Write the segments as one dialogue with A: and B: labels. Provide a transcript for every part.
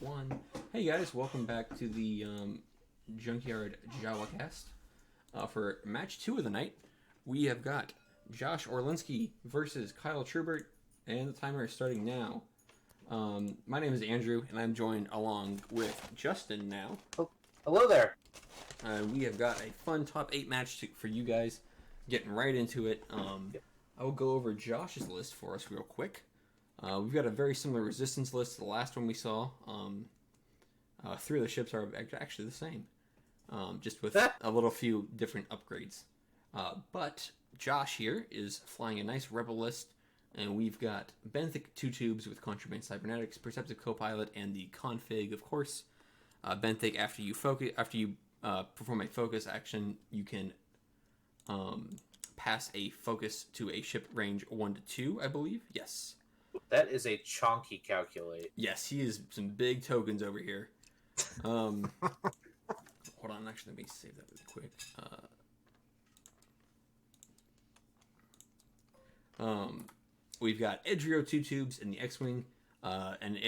A: 1. Hey guys, welcome back to the Junkyard JawaCast. For match 2 of the night, we have got Josh Orlinski versus Kyle Trubert, and the timer is starting now. My name is Andrew, and I'm joined along with Justin now.
B: Oh, hello there.
A: We have got a fun top 8 match for you guys, getting right into it. I will go over Josh's list for us real quick. We've got a very similar resistance list to the last one we saw. 3 of the ships are actually the same, just with a little few different upgrades. But Josh here is flying a nice Rebel list, and we've got Benthic 2 tubes with Contraband Cybernetics, Perceptive Copilot, and the config, of course. Benthic, after you perform a focus action, you can pass a focus to a ship range 1 to 2, I believe. Yes.
B: That is a chonky calculate.
A: Yes, he is some big tokens over here. Hold on, actually, let me save that really quick. We've got Edrio 2 tubes in the X-Wing, and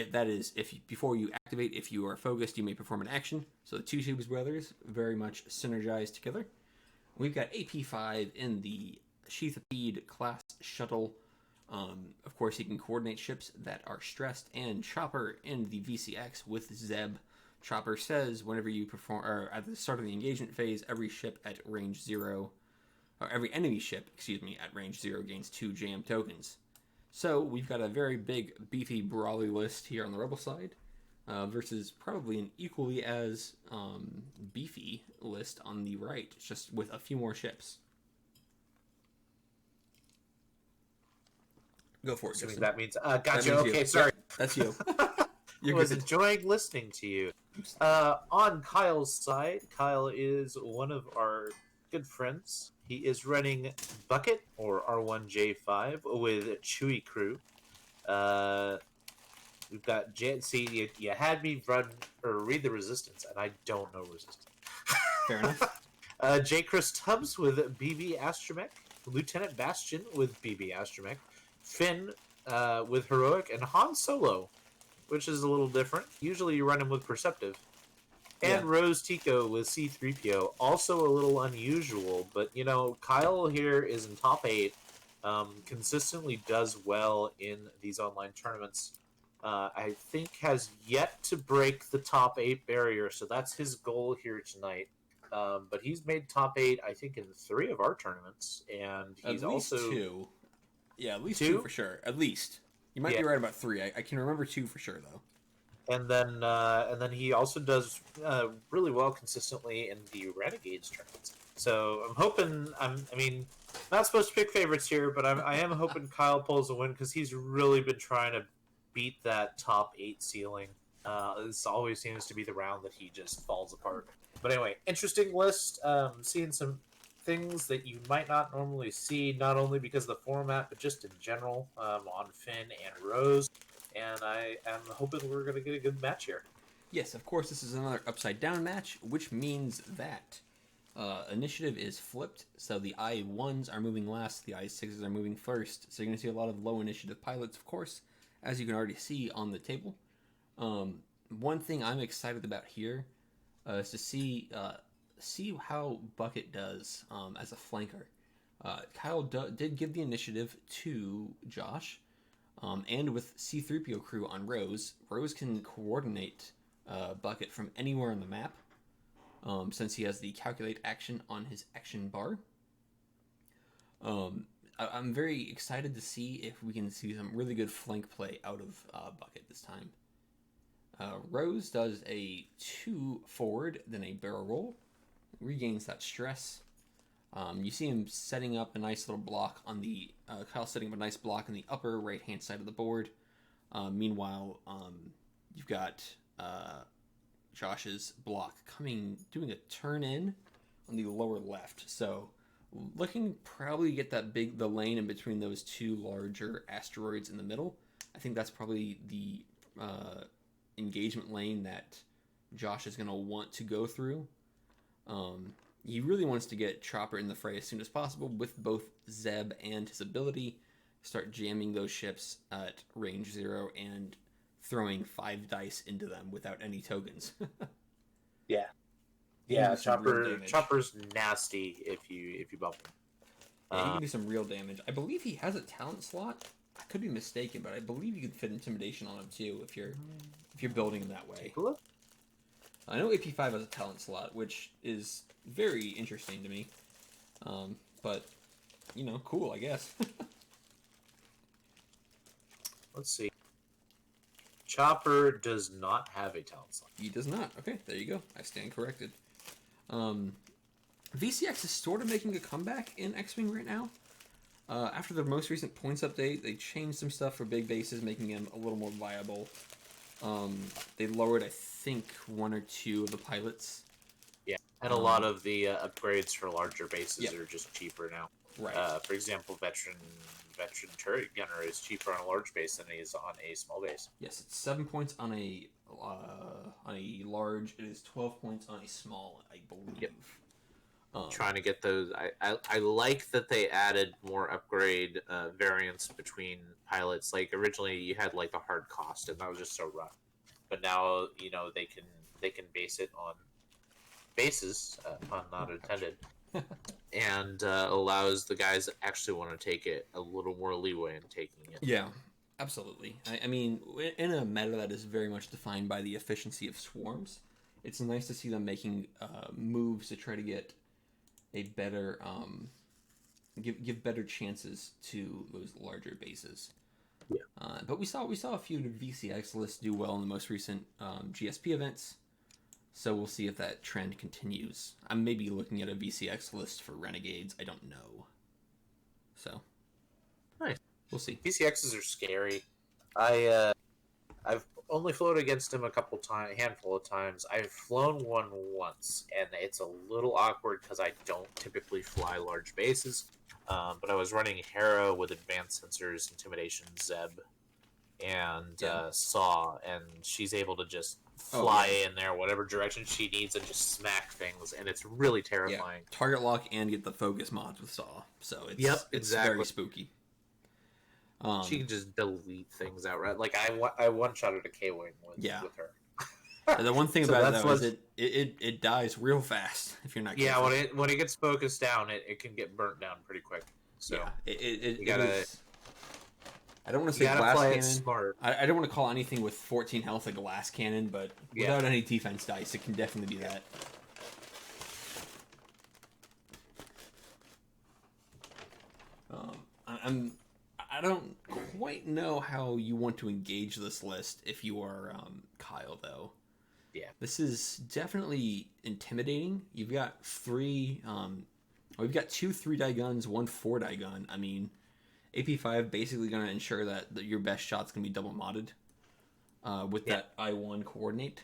A: before you activate, if you are focused, you may perform an action. So the 2 tubes brothers very much synergize together. We've got AP5 in the Sheathapede class shuttle. Of course, he can coordinate ships that are stressed, and Chopper in the VCX with Zeb. Chopper says whenever you perform, or at the start of the engagement phase, every enemy ship, at range 0 gains 2 jam tokens. So we've got a very big, beefy, brawly list here on the Rebel side, versus probably an equally as beefy list on the right, just with a few more ships. Go for it, Justin.
B: That means, gotcha, okay, sorry.
A: Yep, that's you.
B: I was enjoying listening to you. On Kyle's side, Kyle is one of our good friends. He is running Bucket, or R1J5, with Chewy Crew. We've got see, you had me read the Resistance, and I don't know Resistance.
A: Fair enough.
B: J. Chris Tubbs with BB Astromech, Lieutenant Bastion with BB Astromech, Finn with Heroic, and Han Solo, which is a little different. Usually you run him with Perceptive. And Rose Tico with C-3PO, also a little unusual, but, Kyle here is in top 8, consistently does well in these online tournaments. I think has yet to break the top 8 barrier, so that's his goal here tonight. But he's made top 8, I think, in 3 of our tournaments, and he's also...
A: 2. Yeah, at least 2 for sure. At least. You might be right about 3. I can remember 2 for sure, though.
B: And then he also does really well consistently in the Renegades tournaments. So I'm hoping, not supposed to pick favorites here, but I am hoping Kyle pulls a win because he's really been trying to beat that top 8 ceiling. This always seems to be the round that he just falls apart. But anyway, interesting list. Seeing some things that you might not normally see, not only because of the format, but just in general, on Finn and Rose. And I am hoping we're going to get a good match here.
A: Yes, of course, this is another upside-down match, which means that initiative is flipped. So the I-1s are moving last, the I-6s are moving first. So you're going to see a lot of low-initiative pilots, of course, as you can already see on the table. One thing I'm excited about here is to see how Bucket does as a flanker. Kyle did give the initiative to Josh. And with C-3PO crew on Rose can coordinate Bucket from anywhere on the map, since he has the calculate action on his action bar. I'm very excited to see if we can see some really good flank play out of Bucket this time. Rose does a 2 forward, then a barrel roll, regains that stress. You see him setting up a nice little block on the... Kyle setting up a nice block on the upper right-hand side of the board. Meanwhile, you've got Josh's block doing a turn-in on the lower left. So, looking probably to get the lane in between those 2 larger asteroids in the middle. I think that's probably the engagement lane that Josh is going to want to go through. He really wants to get Chopper in the fray as soon as possible with both Zeb and his ability. Start jamming those ships at range 0 and throwing 5 dice into them without any tokens.
B: Yeah,
A: He can
B: yeah.
A: do some real damage.
B: Chopper's nasty if you bump him.
A: Yeah, he can do some real damage. I believe he has a talent slot. I could be mistaken, but I believe you can fit intimidation on him too if you're building him that way.
B: Take a look.
A: I know AP5 has a talent slot, which is very interesting to me. But you know, cool, I guess.
B: Let's see. Chopper does not have a talent slot.
A: He does not. Okay, there you go. I stand corrected. VCX is sort of making a comeback in X-Wing right now. After the most recent points update, they changed some stuff for big bases, making them a little more viable. They lowered, I think, 1 or 2 of the pilots.
B: Yeah, and a lot of the upgrades for larger bases
A: Yep.
B: are just cheaper now.
A: Right.
B: For example, veteran turret gunner is cheaper on a large base than he is on a small base.
A: Yes, it's 7 points on a large. It is 12 points on a small, I believe.
B: Yep. Trying to get those. I like that they added more upgrade variants between pilots. Like originally, you had like the hard cost, and that was just so rough. But now they can base it on bases, pun not intended, and allows the guys that actually want to take it a little more leeway in taking it.
A: Yeah, absolutely. I mean, in a meta that is very much defined by the efficiency of swarms, it's nice to see them making moves to try to get a better give better chances to those larger bases.
B: Yeah.
A: But we saw a few VCX lists do well in the most recent GSP events, so we'll see if that trend continues. I'm maybe looking at a VCX list for Renegades. I don't know. So,
B: nice.
A: We'll see.
B: VCXs are scary. I've only flown against him a handful of times. I've flown one once, and it's a little awkward because I don't typically fly large bases. But I was running Hera with advanced sensors, intimidation, Zeb, and Saw, and she's able to just fly in there, whatever direction she needs, and just smack things, and it's really terrifying.
A: Yeah. Target lock and get the focus mods with Saw, so it's
B: exactly.
A: It's very spooky.
B: She can just delete things outright. Like I one-shotted a K-wing with her.
A: The one thing about it though is it dies real fast if you're not careful.
B: Yeah, when it gets focused down, it can get burnt down pretty quick. So
A: yeah,
B: you gotta.
A: I don't want to say glass cannon.
B: Smart.
A: I don't want to call anything with 14 health a glass cannon, but without any defense dice, it can definitely be that. I don't quite know how you want to engage this list if you are Kyle, though.
B: Yeah.
A: This is definitely intimidating. You've got we've got 2 3-die guns, 1 4-die gun. I mean, AP5 basically going to ensure that your best shot's going to be double modded with that I1 coordinate.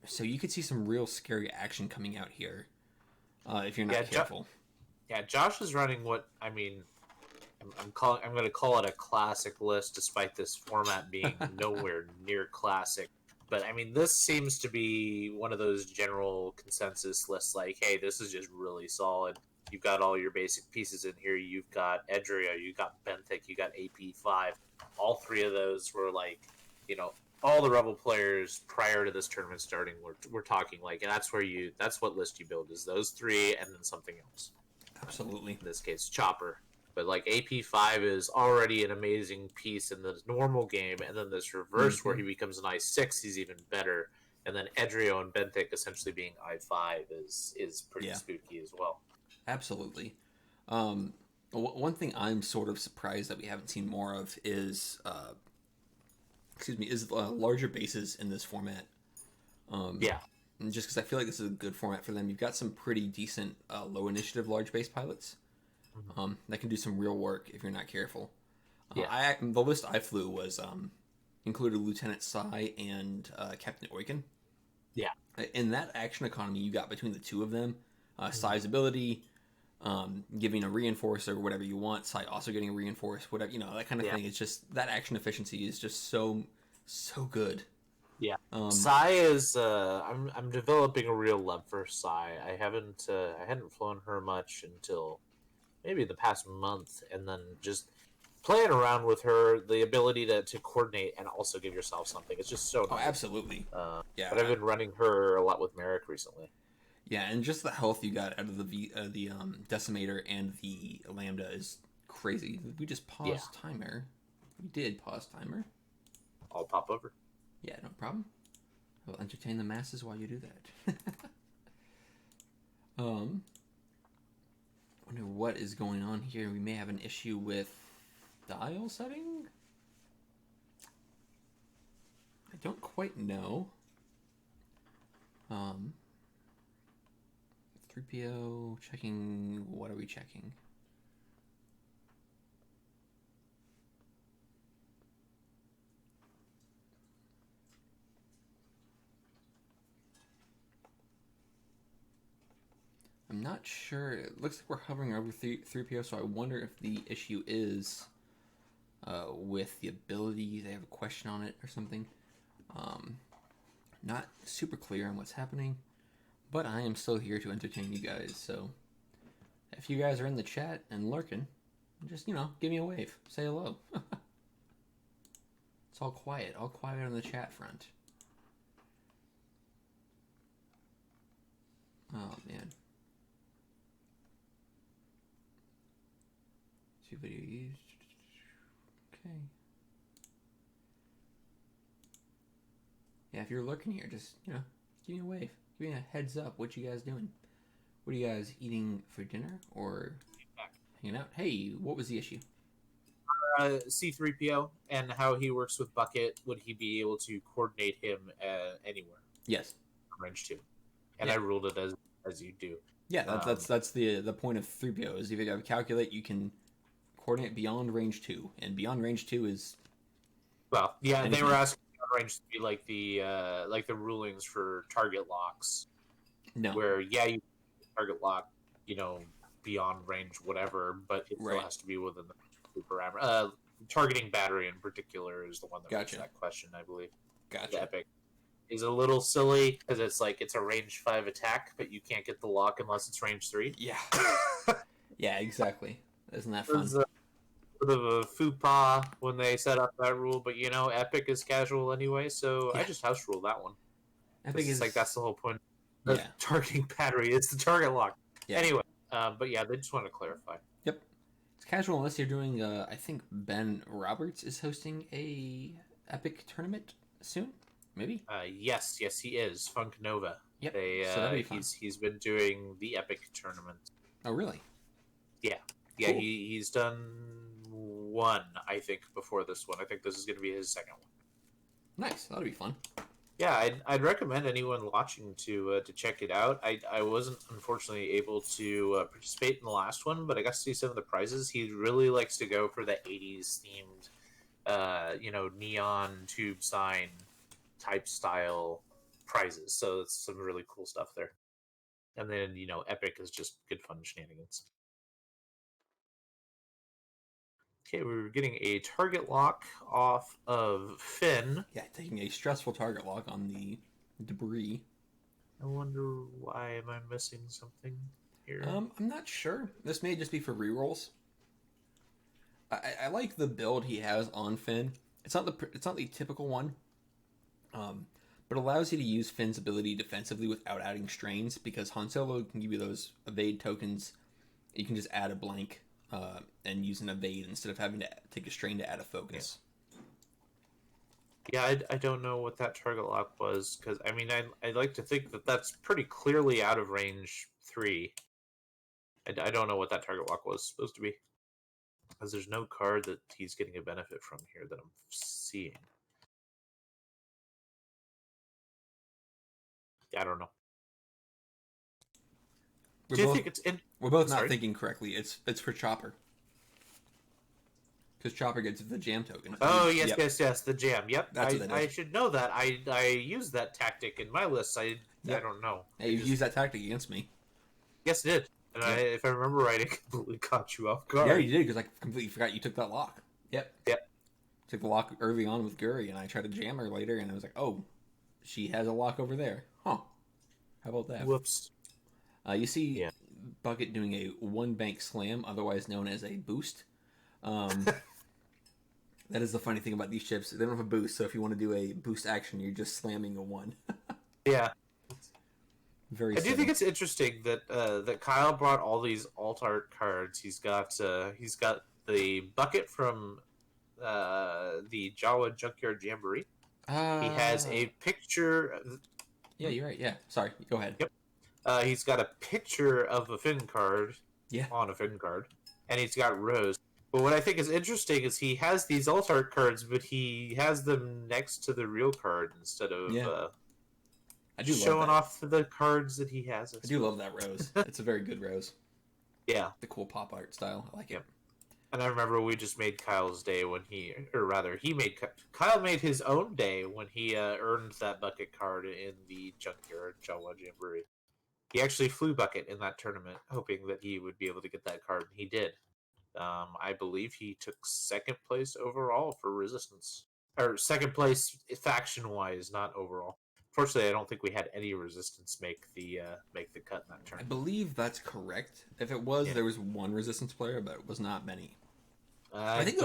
A: So you could see some real scary action coming out here if you're not careful.
B: Josh is running what I mean. I'm going to call it a classic list, despite this format being nowhere near classic. But I mean, this seems to be one of those general consensus lists. Like, hey, this is just really solid. You've got all your basic pieces in here. You've got Edria, you've got Benthic, you got AP5. All 3 of those were like, all the Rebel players prior to this tournament starting. We're talking like, and that's what list you build is those 3 and then something else.
A: Absolutely.
B: In this case, Chopper. But like AP5 is already an amazing piece in the normal game, and then this reverse where he becomes an I6, he's even better. And then Edrio and Benthic essentially being I5 is pretty spooky as well.
A: Absolutely. One thing I'm sort of surprised that we haven't seen more of is larger bases in this format. Just because I feel like this is a good format for them. You've got some pretty decent low initiative large base pilots that can do some real work if you're not careful. The list I flew was included Lieutenant Sai and Captain Oiken.
B: Yeah.
A: In that action economy you got between the 2 of them, Sai's ability, giving a reinforce or whatever you want, Sai also getting a reinforce, whatever, that kind of thing. It's just that action efficiency is just so good.
B: Yeah, Sai is. I'm developing a real love for Sai. I hadn't flown her much until maybe the past month, and then just playing around with her, the ability to coordinate and also give yourself something. It's just so
A: Oh,
B: nice.
A: absolutely. Yeah.
B: But I've been running her a lot with Merrick recently.
A: Yeah, and just the health you got out of the decimator and the lambda is crazy. We just paused timer. We did pause timer.
B: I'll pop over.
A: Yeah, no problem. I will entertain the masses while you do that. Wonder what is going on here. We may have an issue with dial setting. I don't quite know. 3PO checking. What are we checking? I'm not sure. It looks like we're hovering over 3PO, so I wonder if the issue is with the ability. They have a question on it or something. Not super clear on what's happening, but I am still here to entertain you guys. So if you guys are in the chat and lurking, just, give me a wave. Say hello. It's all quiet on the chat front. Oh, man. See video used. Okay. Yeah, if you're lurking here, just, give me a wave. Give me a heads up. What you guys doing? What are you guys eating for dinner or hanging out? Hey, what was the issue?
B: C3PO and how he works with Bucket. Would he be able to coordinate him anywhere?
A: Yes.
B: Range 2. And I ruled it as you do.
A: Yeah, that's the point of 3PO is if you have calculate, you can coordinate beyond range 2, and beyond range 2 is
B: anything. They were asking beyond range to be like the rulings for target locks.
A: No.
B: Where you target lock, beyond range whatever, but it still has to be within the parameter. Targeting battery in particular is the one that raised that question, I believe.
A: Gotcha.
B: The Epic is a little silly because it's a range 5 attack, but you can't get the lock unless it's range 3.
A: Yeah. Yeah, exactly. Isn't that fun?
B: Sort of a faux pas when they set up that rule, but Epic is casual anyway, so I just house rule that one. Epic is that's the whole point. The targeting battery is the target lock. Yeah. Anyway, but they just want to clarify.
A: Yep, it's casual unless you're doing. I think Ben Roberts is hosting a Epic tournament soon. Maybe.
B: Yes, he is. Funk Nova.
A: Yep.
B: So that'd be fun. He's been doing the Epic tournament.
A: Oh, really?
B: Yeah. Yeah, cool. He's done one, I think, before this one. I think this is going to be his second one.
A: Nice. That'll be fun.
B: Yeah, I'd recommend anyone watching to check it out. I wasn't, unfortunately, able to participate in the last one, but I got to see some of the prizes. He really likes to go for the 80s themed, neon tube sign type style prizes. So it's some really cool stuff there. And then, Epic is just good fun shenanigans. Okay, we're getting a target lock off of Finn.
A: Yeah, taking a stressful target lock on the debris.
B: I wonder why am I missing something here?
A: I'm not sure. This may just be for rerolls. I like the build he has on Finn. It's not the typical one. But allows you to use Finn's ability defensively without adding strains, because Han Solo can give you those evade tokens. You can just add a blank and use an evade instead of having to take a strain to add a focus.
B: Yeah, I don't know what that target lock was, because, I like to think that that's pretty clearly out of range 3. I don't know what that target lock was supposed to be, because there's no card that he's getting a benefit from here that I'm seeing. I don't know. Do you think it's in?
A: We're both not thinking correctly. It's for Chopper. Because Chopper gets the jam token.
B: Oh, yes, the jam. Yep,
A: That's what
B: I should know that. I use that tactic in my list. I don't know.
A: Hey, you used that tactic against me.
B: Yes, I did. And if I remember right, it completely caught you off guard.
A: Yeah, you did, because I completely forgot you took that lock. Yep. Took the lock early on with Guri, and I tried to jam her later, and I was like, oh, she has a lock over there. Huh. How about that?
B: Whoops.
A: You see Bucket doing a one bank slam, otherwise known as a boost. That is the funny thing about these ships. They don't have a boost, so if you want to do a boost action, you're just slamming a 1.
B: Yeah.
A: Very
B: I do
A: silly.
B: think it's interesting that that Kyle brought all these alt art cards. He's got the bucket from the Jawa Junkyard Jamboree. He has a picture.
A: Yeah, you're right. Yeah, sorry. Go ahead.
B: Yep. He's got a picture of a Finn card.
A: Yeah.
B: On a Finn card, and he's got Rose. But what I think is interesting is he has these alt art cards, but he has them next to the real card instead of
A: I do
B: showing
A: love that.
B: off the cards that he has.
A: I do love that Rose. It's a very good Rose.
B: Yeah,
A: The cool pop art style. I like it.
B: and I remember we just made Kyle's day when Kyle made his own day when he earned that bucket card in the Junkyard Jawa Jamboree. He actually flew bucket in that tournament, hoping that he would be able to get that card, and he did. I believe he took second place overall for Resistance, or second place faction wise, not overall. Fortunately, I don't think we had any Resistance make the cut in that
A: I
B: tournament.
A: believe that's correct. If it was, there was one Resistance player, but it was not many. I think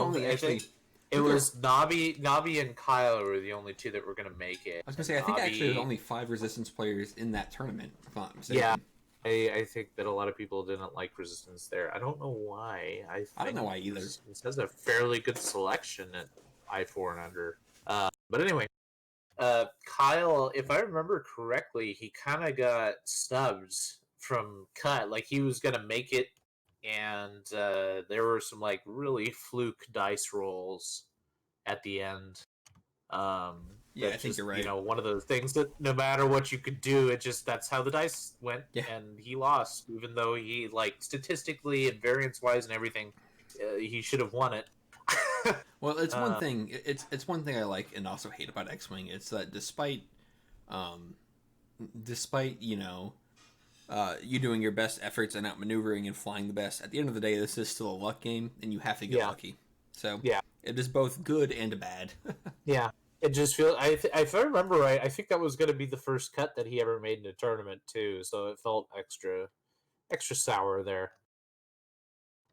B: it was Nabi and Kyle were the only two that were going to make it.
A: I was gonna say, I think actually there's only 5 Resistance players in that tournament, if I'm not mistaken.
B: Yeah, I think that a lot of people didn't like Resistance there. I don't know why. I
A: don't know why either.
B: Resistance has a fairly good selection at I4 and under. But anyway, Kyle, if I remember correctly, he kind of got snubbed from cut. Like he was gonna make it, and there were some like really fluke dice rolls at the end.
A: I think you're right.
B: You know, one of those things that no matter what you could do, that's how the dice went, and he lost, even though he like statistically and variance wise and everything, he should have won it.
A: Well, it's one thing. It's one thing I like and also hate about X-Wing. It's that despite you doing your best efforts and outmaneuvering and flying the best, at the end of the day, this is still a luck game, and you have to get lucky. So it is both good and bad.
B: Yeah. It just feels. If I remember right, I think that was going to be the first cut that he ever made in a tournament too. So it felt extra sour there.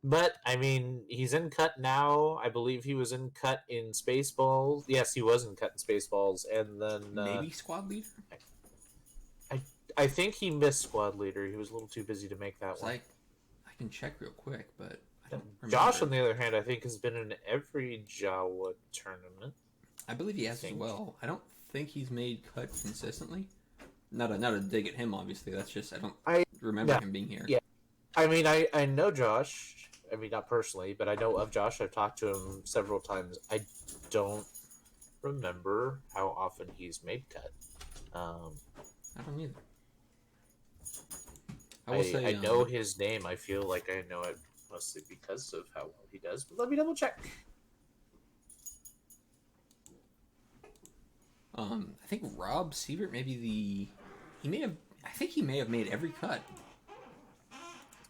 B: But I mean, he's in cut now. I believe he was in cut in Spaceballs. Yes, he was in cut in Spaceballs, and then
A: maybe Squad Leader.
B: I think he missed Squad Leader. He was a little too busy to make that one.
A: I can check real quick, but I don't remember.
B: Josh, on the other hand, I think has been in every Jawa tournament.
A: I believe he has as well. I don't think he's made cut consistently. Not a dig at him, obviously. That's just I don't remember him being here.
B: Yeah, I mean, I know Josh. I mean, not personally, but I know of Josh. I've talked to him several times. I don't remember how often he's made cut.
A: I don't either.
B: I know his name. I feel like I know it mostly because of how well he does. But let me double check.
A: I think Rob Sievert I think he may have made every cut.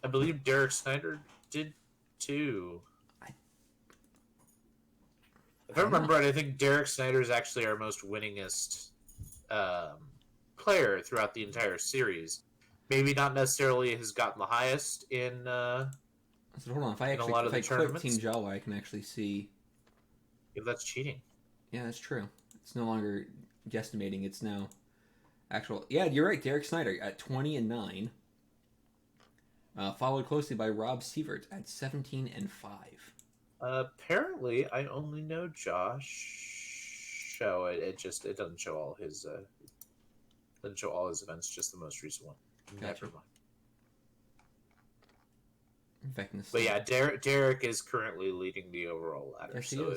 B: I believe Derek Snyder did too. If I remember right, I think Derek Snyder is actually our most winningest player throughout the entire series. Maybe not necessarily has gotten the highest in. So
A: hold on, if I click Team Jawa, I can actually see.
B: If that's cheating.
A: Yeah, that's true. It's no longer guesstimating. It's now actual. Yeah, you're right. Derek Snyder at 20-9, followed closely by Rob Sievert at 17-5.
B: Apparently, I only know Josh. So it doesn't show all his events, just the most recent one.
A: Gotcha.
B: Never mind.
A: In fact,
B: but yeah, Derek is currently leading the overall ladder.
A: Yes,
B: so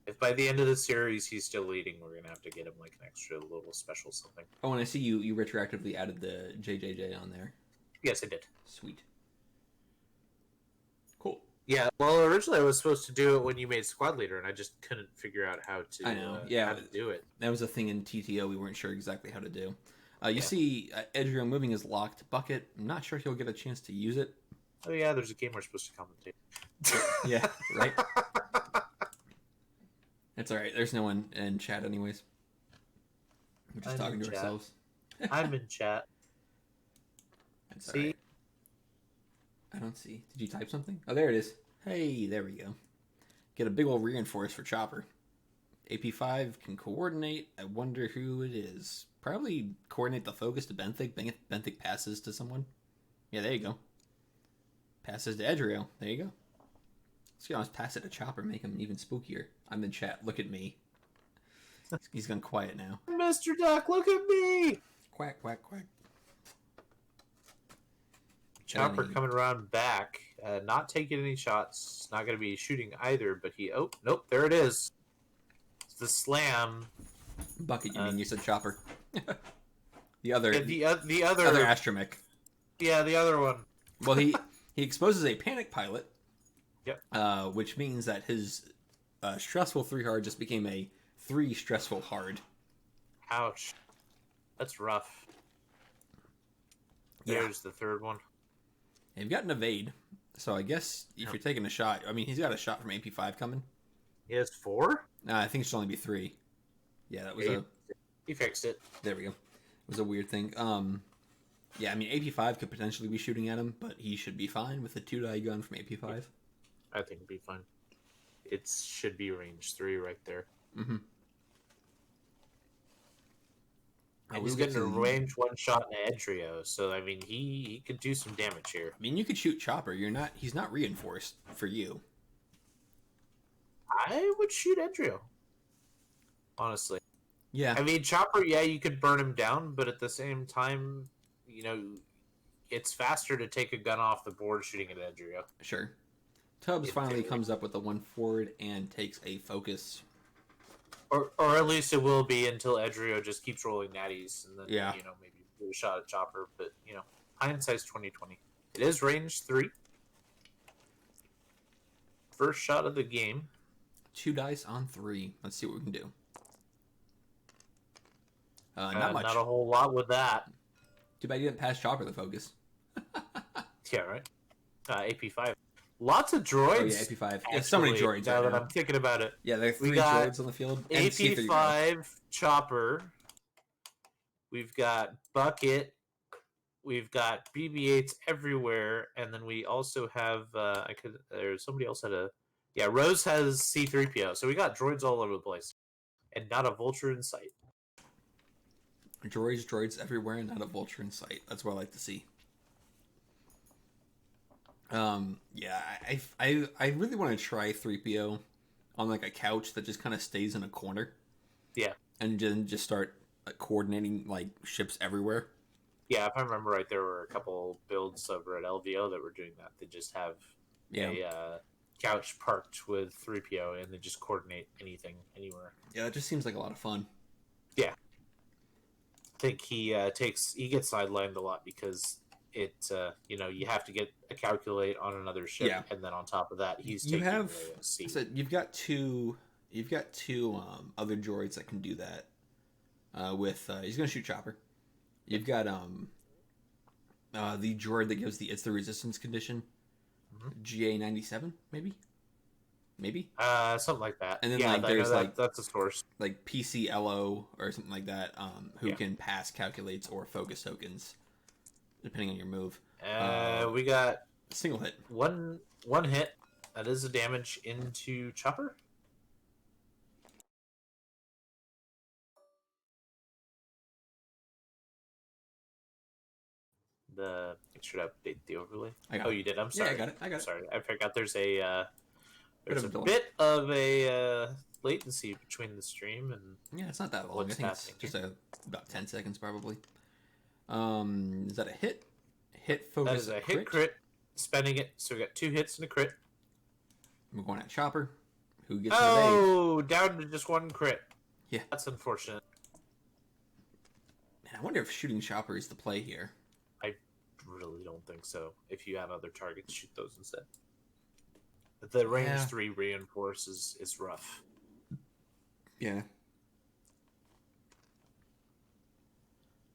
B: if by the end of the series he's still leading, we're gonna have to get him like an extra little special something.
A: Oh, and I see you retroactively added the JJJ on there.
B: Yes, I did.
A: Sweet. Cool.
B: Yeah. Well, originally I was supposed to do it when you made squad leader, and I just couldn't figure out how to.
A: I know.
B: How to do it.
A: That was a thing in TTO we weren't sure exactly how to do. You see Edrio moving his locked bucket. I'm not sure he'll get a chance to use it.
B: Oh yeah, there's a game we're supposed to commentate.
A: Yeah, right? It's alright. There's no one in chat anyways. We're just talking to ourselves.
B: I'm in chat.
A: That's see? Right. I don't see. Did you type something? Oh, there it is. Hey, there we go. get a big old reinforce for Chopper. AP5 can coordinate. I wonder who it is. Probably coordinate the focus to Benthic. Benthic passes to someone. Yeah, there you go. Passes to Edrio. There you go. Let's get honest, pass it to Chopper, make him even spookier. I'm in chat. Look at me. He's gone quiet now.
B: Mr. Duck, look at me!
A: Quack, quack, quack.
B: Chopper coming around back, not taking any shots, not going to be shooting either, but he... Oh, nope, there it is. It's the slam.
A: Bucket, you mean? You said Chopper. the other
B: other
A: astromech.
B: Yeah, the other one.
A: Well, he exposes a panic pilot.
B: Yep.
A: Which means that his stressful 3 hard just became a 3 stressful hard.
B: Ouch. That's rough. There's the third one.
A: And you've got an evade. So I guess if you're taking a shot, I mean, he's got a shot from AP5 coming.
B: He has 4?
A: I think it should only be 3. Yeah, that was
B: He fixed it.
A: There we go. It was a weird thing. Yeah, I mean, AP5 could potentially be shooting at him, but he should be fine with a 2-die gun from AP5.
B: I think it'd be fine. It should be range 3 right there.
A: Mm-hmm.
B: And he's getting a range 1 shot in Edrio, so I mean he could do some damage here.
A: I mean, you could shoot Chopper. He's not reinforced for you.
B: I would shoot Edrio. Honestly.
A: Yeah.
B: I mean, Chopper, yeah, you could burn him down, but at the same time, you know, it's faster to take a gun off the board shooting at Edrio.
A: Sure. Tubbs finally comes up with a 1 forward and takes a focus.
B: Or at least it will be until Edrio just keeps rolling natties, and then,
A: yeah,
B: you know, maybe do a shot at Chopper. But, you know, hindsight's 20/20. It is range 3. First shot of the game.
A: 2 dice on 3. Let's see what we can do. Not much.
B: Not a whole lot with that.
A: Too bad you didn't pass Chopper the focus.
B: Yeah, right. AP5. Lots of droids.
A: Oh, yeah, AP5. Yeah, so many droids.
B: Now that I'm thinking about it.
A: Yeah, there are 3 droids on the field.
B: AP5, Chopper. We've got Bucket. We've got BB-8s everywhere, and then we also have somebody else had a Rose has C-3PO. So we got droids all over the place, and not a vulture in sight.
A: Droids everywhere, and not a vulture in sight. That's what I like to see. Yeah, I really want to try 3PO on like a couch that just kind of stays in a corner.
B: Yeah,
A: and then just start coordinating like ships everywhere.
B: Yeah, if I remember right, there were a couple builds over at LVO that were doing that. They just have a couch parked with 3PO, and they just coordinate anything, anywhere.
A: Yeah, it just seems like a lot of fun.
B: Yeah. I think he gets sidelined a lot because you have to get a calculate on another ship, and then on top of that, he's taking a seat.
A: So you've got two other droids that can do that. He's gonna shoot Chopper. You've got the droid that gives it's the resistance condition, GA97 maybe
B: something like that.
A: And then there's
B: that's a source
A: like PCLO or something like that who can pass calculates or focus tokens depending on your move.
B: We got
A: a single hit.
B: One hit. That is a damage into Chopper. Should update the overlay? You did. I'm sorry.
A: Yeah, I got it.
B: Sorry, I forgot. There's a bit of a latency between the stream and
A: it's not that long. I think it's just about 10 seconds probably. Is that a hit? Hit focus.
B: That is a hit crit. Spending it, so we got 2 hits and a crit.
A: We're going at Chopper, who gets
B: down to just 1 crit.
A: Yeah,
B: that's unfortunate.
A: Man, I wonder if shooting Chopper is the play here.
B: I really don't think so. If you have other targets, shoot those instead. The range 3 reinforce is rough.
A: Yeah.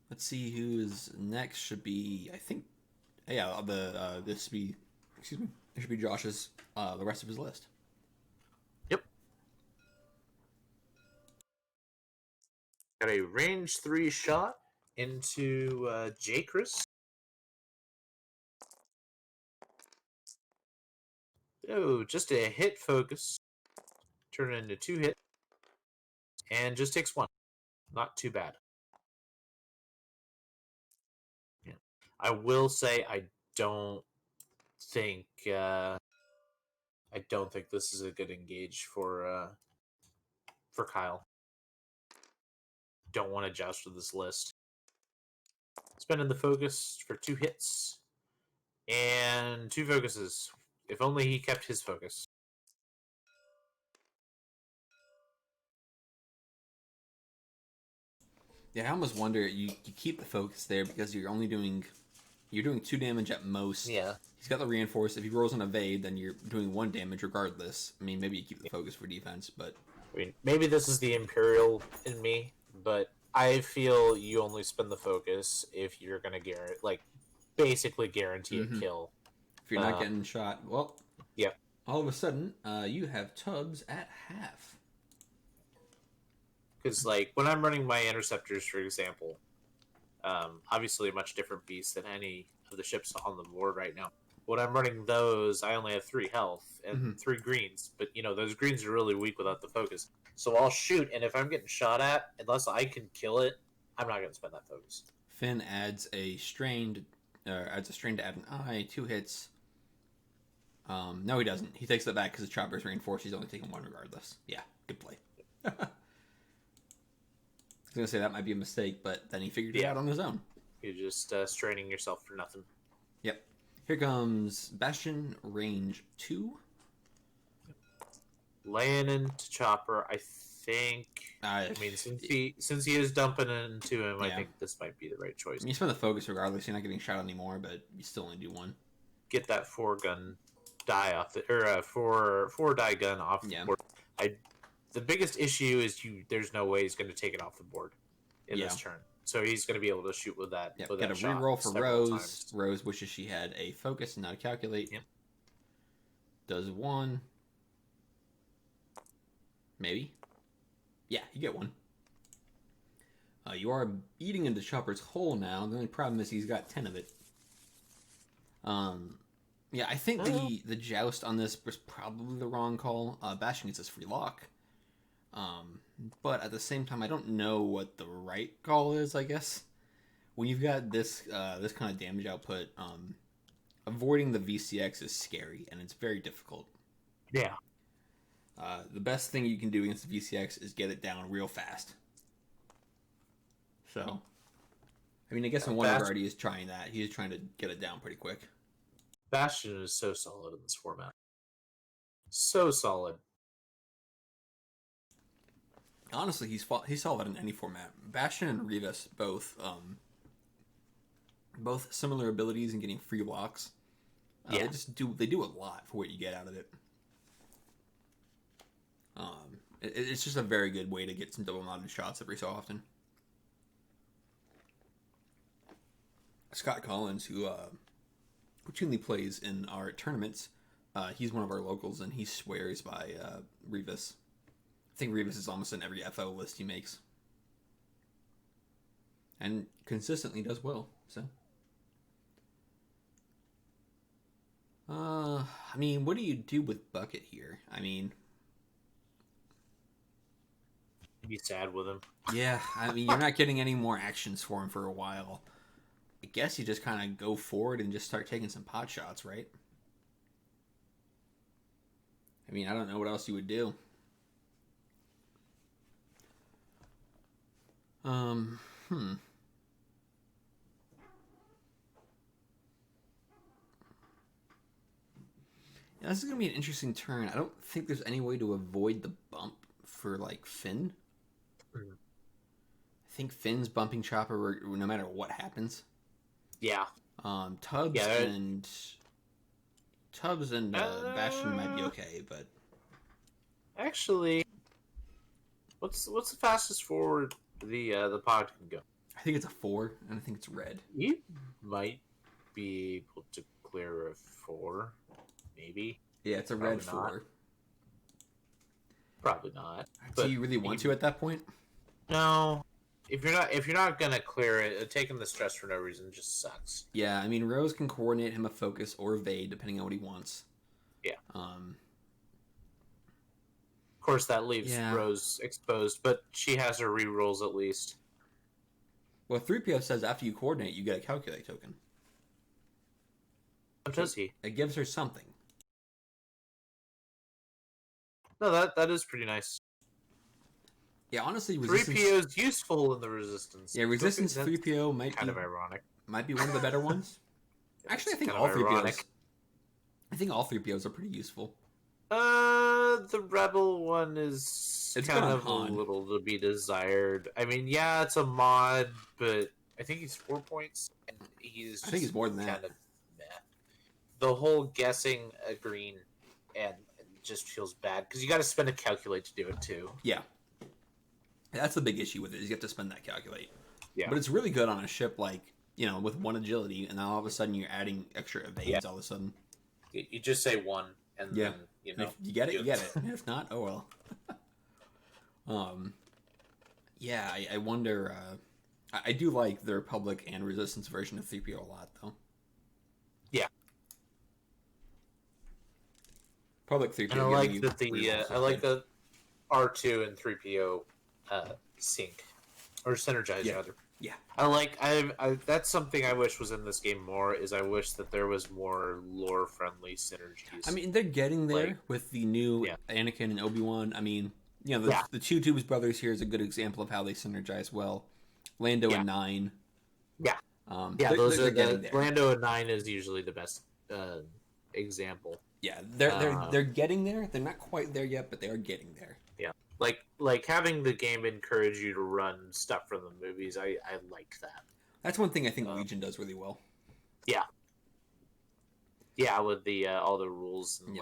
A: Let's see who is next. Should be, I think. Yeah, this should be. Excuse me. It should be Josh's. The rest of his list.
B: Yep. Got a range 3 shot into J-Chris. Oh, just a hit focus. turn it into 2 hits, and just takes 1. Not too bad. Yeah. I will say I don't think I don't think this is a good engage for Kyle. Don't want to joust with this list. Spending the focus for 2 hits and 2 focuses. If only he kept his focus.
A: Yeah, I almost wonder you keep the focus there because you're doing 2 damage at most.
B: Yeah.
A: He's got the reinforce. If he rolls an evade, then you're doing 1 damage regardless. I mean, maybe you keep the focus for defense, but
B: I mean, maybe this is the Imperial in me, but I feel you only spend the focus if you're gonna basically guarantee a kill.
A: if you're not getting shot, well,
B: yeah.
A: All of a sudden, you have Tubbs at half.
B: Because when I'm running my interceptors, for example, obviously a much different beast than any of the ships on the board right now. When I'm running those, I only have 3 health and 3 greens, but those greens are really weak without the focus. So I'll shoot, and if I'm getting shot at, unless I can kill it, I'm not going to spend that focus.
A: Finn adds a strain to add an eye, 2 hits. No, he doesn't. He takes that back because the chopper's reinforced. He's only taking 1 regardless. Yeah, good play. I was going to say that might be a mistake, but then he figured it out on his own.
B: You're just straining yourself for nothing.
A: Yep. Here comes Bastion, range 2.
B: Laying into Chopper, I think. Since he is dumping into him, I think this might be the right choice.
A: You spend the focus regardless. You're not getting shot anymore, but you still only do 1.
B: Get that 4-gun die off four die gun off the board. The biggest issue is there's no way he's going to take it off the board in this turn. So he's going to be able to shoot with that.
A: Yep. Got a reroll for Rose. Times. Rose wishes she had a focus and not a calculate.
B: Yep.
A: Does 1. Maybe. Yeah, you get 1. You are eating into Chopper's hole now. The only problem is he's got 10 of it. Yeah, I think the joust on this was probably the wrong call. Bastion gets this free lock. But at the same time, I don't know what the right call is, I guess. When you've got this kind of damage output, avoiding the VCX is scary, and it's very difficult.
B: Yeah.
A: The best thing you can do against the VCX is get it down real fast. So, I mean, I guess Wonder already is trying that. He is trying to get it down pretty quick.
B: Bastion is so solid in this format. So solid.
A: Honestly, he's solid in any format. Bastion and Rivas both similar abilities in getting free locks. They do a lot for what you get out of it. It's just a very good way to get some double-mounted shots every so often. Scott Collins, who routinely plays in our tournaments, he's one of our locals, and he swears by Rivas. I think Rivas is almost in every FO list he makes. And consistently does well, so. I mean, what do you do with Bucket here? I mean...
B: Be sad with him.
A: Yeah, I mean, you're not getting any more actions for him for a while. I guess you just kind of go forward and just start taking some pot shots, right? I mean, I don't know what else you would do. Yeah, this is going to be an interesting turn. I don't think there's any way to avoid the bump for, Finn. I think Finn's bumping Chopper no matter what happens.
B: Yeah.
A: Tubbs and Bastion might be okay, but
B: actually, what's the fastest forward the pod can go?
A: I think it's a 4, and I think it's red.
B: You might be able to clear a 4, maybe.
A: Yeah, it's a red 4.
B: Probably not.
A: Do you really want to at that point?
B: No. If you're not gonna clear it, taking the stress for no reason just sucks.
A: Yeah, I mean, Rose can coordinate him a focus or evade depending on what he wants.
B: Yeah. course, that leaves
A: Yeah.
B: Rose exposed, but she has her rerolls at least.
A: Well, 3PO says after you coordinate, you get a calculate token.
B: What does he?
A: It gives her something.
B: No, that is pretty nice.
A: Yeah, honestly,
B: 3PO is useful in the Resistance.
A: Yeah, Resistance
B: That's
A: 3PO might
B: kind
A: be
B: of ironic.
A: might be one of the better ones. Actually, I
B: It's
A: think
B: kind
A: all
B: of
A: 3POs.
B: ironic.
A: I think all 3POs are pretty useful.
B: The Rebel one is
A: It's
B: kind
A: good on
B: of
A: Han.
B: a little to be desired. I mean, yeah, it's a mod, but I think he's 4 points, and he's
A: I think he's more than that.
B: kind of meh. The whole guessing a green and it just feels bad because you got to spend a calculate to do it too.
A: Yeah. That's the big issue with it, is you have to spend that calculate.
B: Yeah.
A: But it's really good on a ship like, with 1 agility, and then all of a sudden you're adding extra evades all of a sudden.
B: You just say 1, and
A: Yeah.
B: then,
A: And if you get it, you get it. And if not, oh well. Yeah, I wonder, I do like the Republic and Resistance version of 3PO a lot, though.
B: Yeah.
A: Public 3PO.
B: And I like that the R2 and 3PO sync or synergize rather.
A: Yeah.
B: I that's something I wish was in this game more. Is I wish that there was more lore friendly synergies.
A: I mean, they're getting there with the new Anakin and Obi-Wan. I mean, the two Tubes brothers here is a good example of how they synergize well. Lando and 9.
B: Yeah.
A: Those are getting there.
B: Lando and 9 is usually the best example.
A: Yeah, they're getting there. They're not quite there yet, but they are getting there.
B: Yeah, like having the game encourage you to run stuff from the movies. I like that.
A: That's one thing I think Legion does really well.
B: Yeah. Yeah, with the all the rules and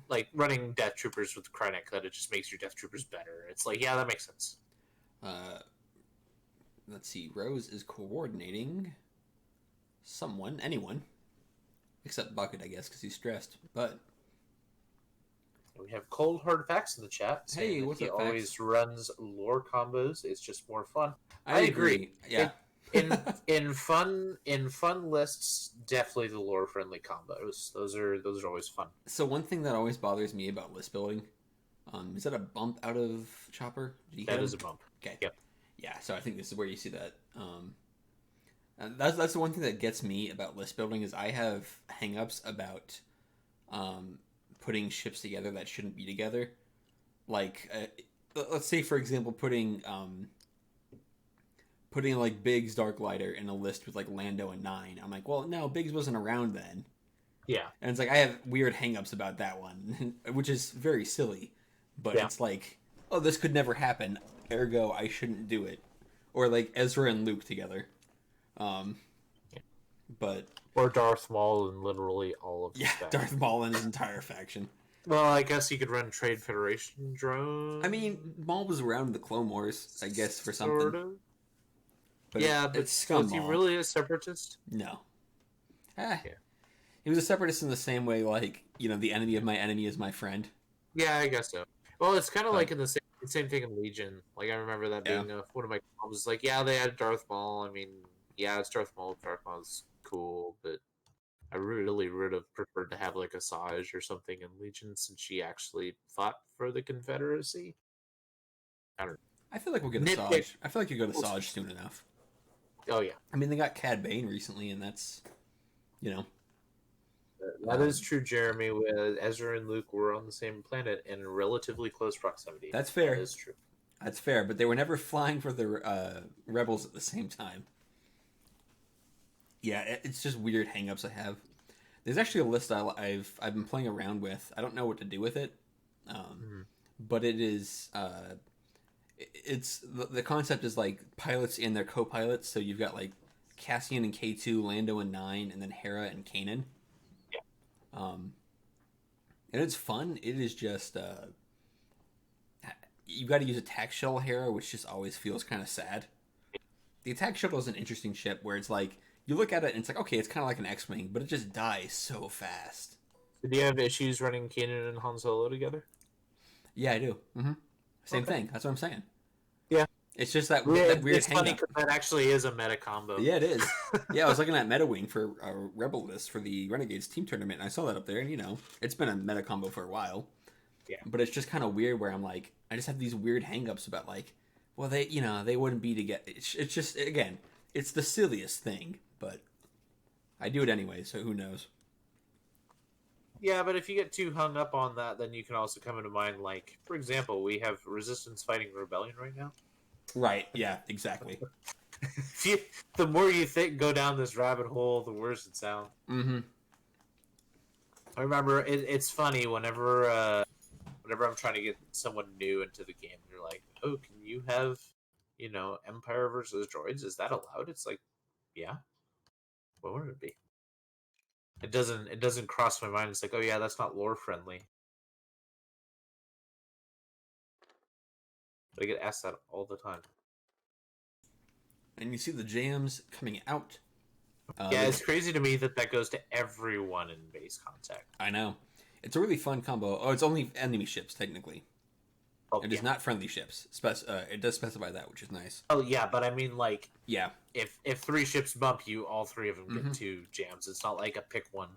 B: like running Death Troopers with Krennic, that it just makes your Death Troopers better. It's like, yeah, that makes sense.
A: Let's see. Rose is coordinating anyone. Except Bucket, I guess, because he's stressed. But
B: we have Cold Hard Facts in the chat.
A: Hey, what's
B: he
A: up,
B: always
A: Facts?
B: runs lore combos. It's just more fun.
A: I agree. Yeah.
B: In fun lists, definitely the lore friendly combos. Those are always fun.
A: So one thing that always bothers me about list building, is that a bump out of Chopper?
B: That is a bump.
A: Okay.
B: Yep.
A: Yeah. So I think this is where you see that. And that's the one thing that gets me about list building is I have hangups about putting ships together that shouldn't be together. Like, let's say for example, putting like Biggs Darklighter in a list with like Lando and 9. I'm like, well, no, Biggs wasn't around then.
B: Yeah.
A: And it's like I have weird hangups about that one, which is very silly. But it's like, oh, this could never happen. Ergo, I shouldn't do it. Or like Ezra and Luke together. But
B: or Darth Maul and literally all of
A: Darth Maul and his entire faction.
B: Well, I guess you could run Trade Federation drones.
A: I mean, Maul was around in the Clone Wars, I guess, for something.
B: Sort of.
A: But it's
B: was he really a separatist?
A: No. He was a separatist in the same way, like, the enemy of my enemy is my friend.
B: Yeah, I guess so. Well, it's kind of like in the same thing in Legion. Like, I remember that being one of my comments. Like, yeah, they had Darth Maul. I mean, yeah, it's Darth Maul. Darth Maul's cool, but I really would have preferred to have, like, Asajj or something in Legion since she actually fought for the Confederacy. I don't know.
A: I feel like we'll get Asajj. I feel like you go to Asajj soon enough.
B: Oh, yeah.
A: I mean, they got Cad Bane recently, and that's,
B: That is true, Jeremy. Ezra and Luke were on the same planet in relatively close proximity.
A: That's fair.
B: That is true.
A: That's fair, but they were never flying for the Rebels at the same time. Yeah, it's just weird hangups I have. There's actually a list I've been playing around with. I don't know what to do with it, but it is it's the concept is like pilots and their co-pilots. So you've got like Cassian and K2, Lando and 9, and then Hera and Kanan. And it's fun. It is just you got to use attack shuttle Hera, which just always feels kind of sad. The attack shuttle is an interesting ship where it's like you look at it and it's like, okay, it's kind of like an X-wing, but it just dies so fast.
B: Did you have issues running Kanan and Han Solo together?
A: Yeah, I do. Same thing. That's what I'm saying.
B: Yeah.
A: It's just that weird
B: It's
A: hang
B: funny
A: up.
B: because that actually is a meta combo.
A: Yeah, it is. Yeah, I was looking at MetaWing for Rebel list for the Renegades team tournament, and I saw that up there, and it's been a meta combo for a while.
B: Yeah.
A: But it's just kind of weird where I'm like, I just have these weird hangups about like, well, they wouldn't be to get. It's just again, it's the silliest thing, but I do it anyway, so who knows?
B: Yeah, but if you get too hung up on that, then you can also come into mind, like, for example, we have Resistance fighting Rebellion right now.
A: Right? Yeah, exactly.
B: The more you think go down this rabbit hole, the worse it sounds.
A: Mm-hmm.
B: I remember it's funny whenever I'm trying to get someone new into the game, they're like, "Oh, can you have, Empire versus droids? Is that allowed?" It's like, yeah. What would it be? It doesn't cross my mind. It's like, oh yeah, that's not lore friendly. But I get asked that all the time.
A: And you see the jams coming out.
B: Yeah, it's crazy to me that goes to everyone in base contact.
A: I know. It's a really fun combo. Oh, it's only enemy ships, technically.
B: Oh,
A: It is not friendly ships. It does specify that, which is nice.
B: Oh yeah, but I mean, like,
A: Yeah.
B: if 3 ships bump you, all 3 of them get 2 jams. It's not like a pick one.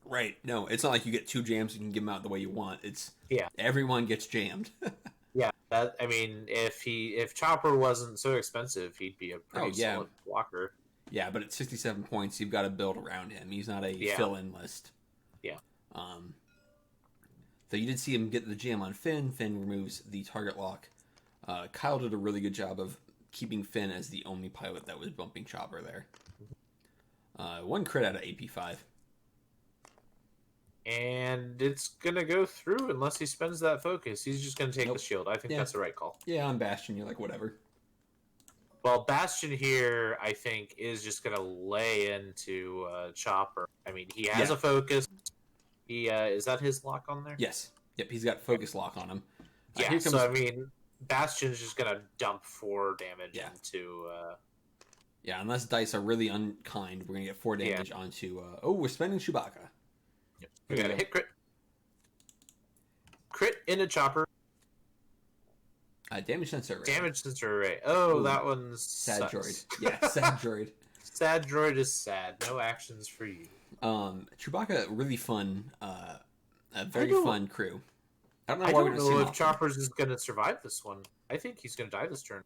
A: Right. No, it's not like you get 2 jams and you can give them out the way you want. It's
B: Yeah.
A: everyone gets jammed.
B: Yeah, I mean, if Chopper wasn't so expensive, he'd be a pretty solid blocker.
A: Yeah, but at 67 points, you've got to build around him. He's not a fill-in list.
B: Yeah.
A: So you did see him get the jam on Finn. Finn removes the target lock. Kyle did a really good job of keeping Finn as the only pilot that was bumping Chopper there. 1 crit out of AP5.
B: And it's going to go through unless he spends that focus. He's just going to take the shield. I think that's the right call.
A: Yeah, on Bastion, you're like, whatever.
B: Well, Bastion here, I think, is just going to lay into Chopper. I mean, he has a focus. He is that his lock on there?
A: Yes. Yep, he's got focus lock on him.
B: Yeah, so I mean, Bastion's just going to dump 4 damage into...
A: Yeah, unless dice are really unkind, we're going to get 4 damage onto... we're spending Chewbacca.
B: Yep. We got a hit crit. Crit into Chopper.
A: Damage sensor array.
B: Damage sensor array. Oh, that one's...
A: Sad
B: sucks.
A: droid. Yeah, sad droid.
B: Sad droid is sad. No actions for you.
A: Chewbacca, really fun. A very fun crew. I don't know
B: I
A: why
B: don't
A: we
B: know if
A: often.
B: Choppers is going to survive this one. I think he's going to die this turn.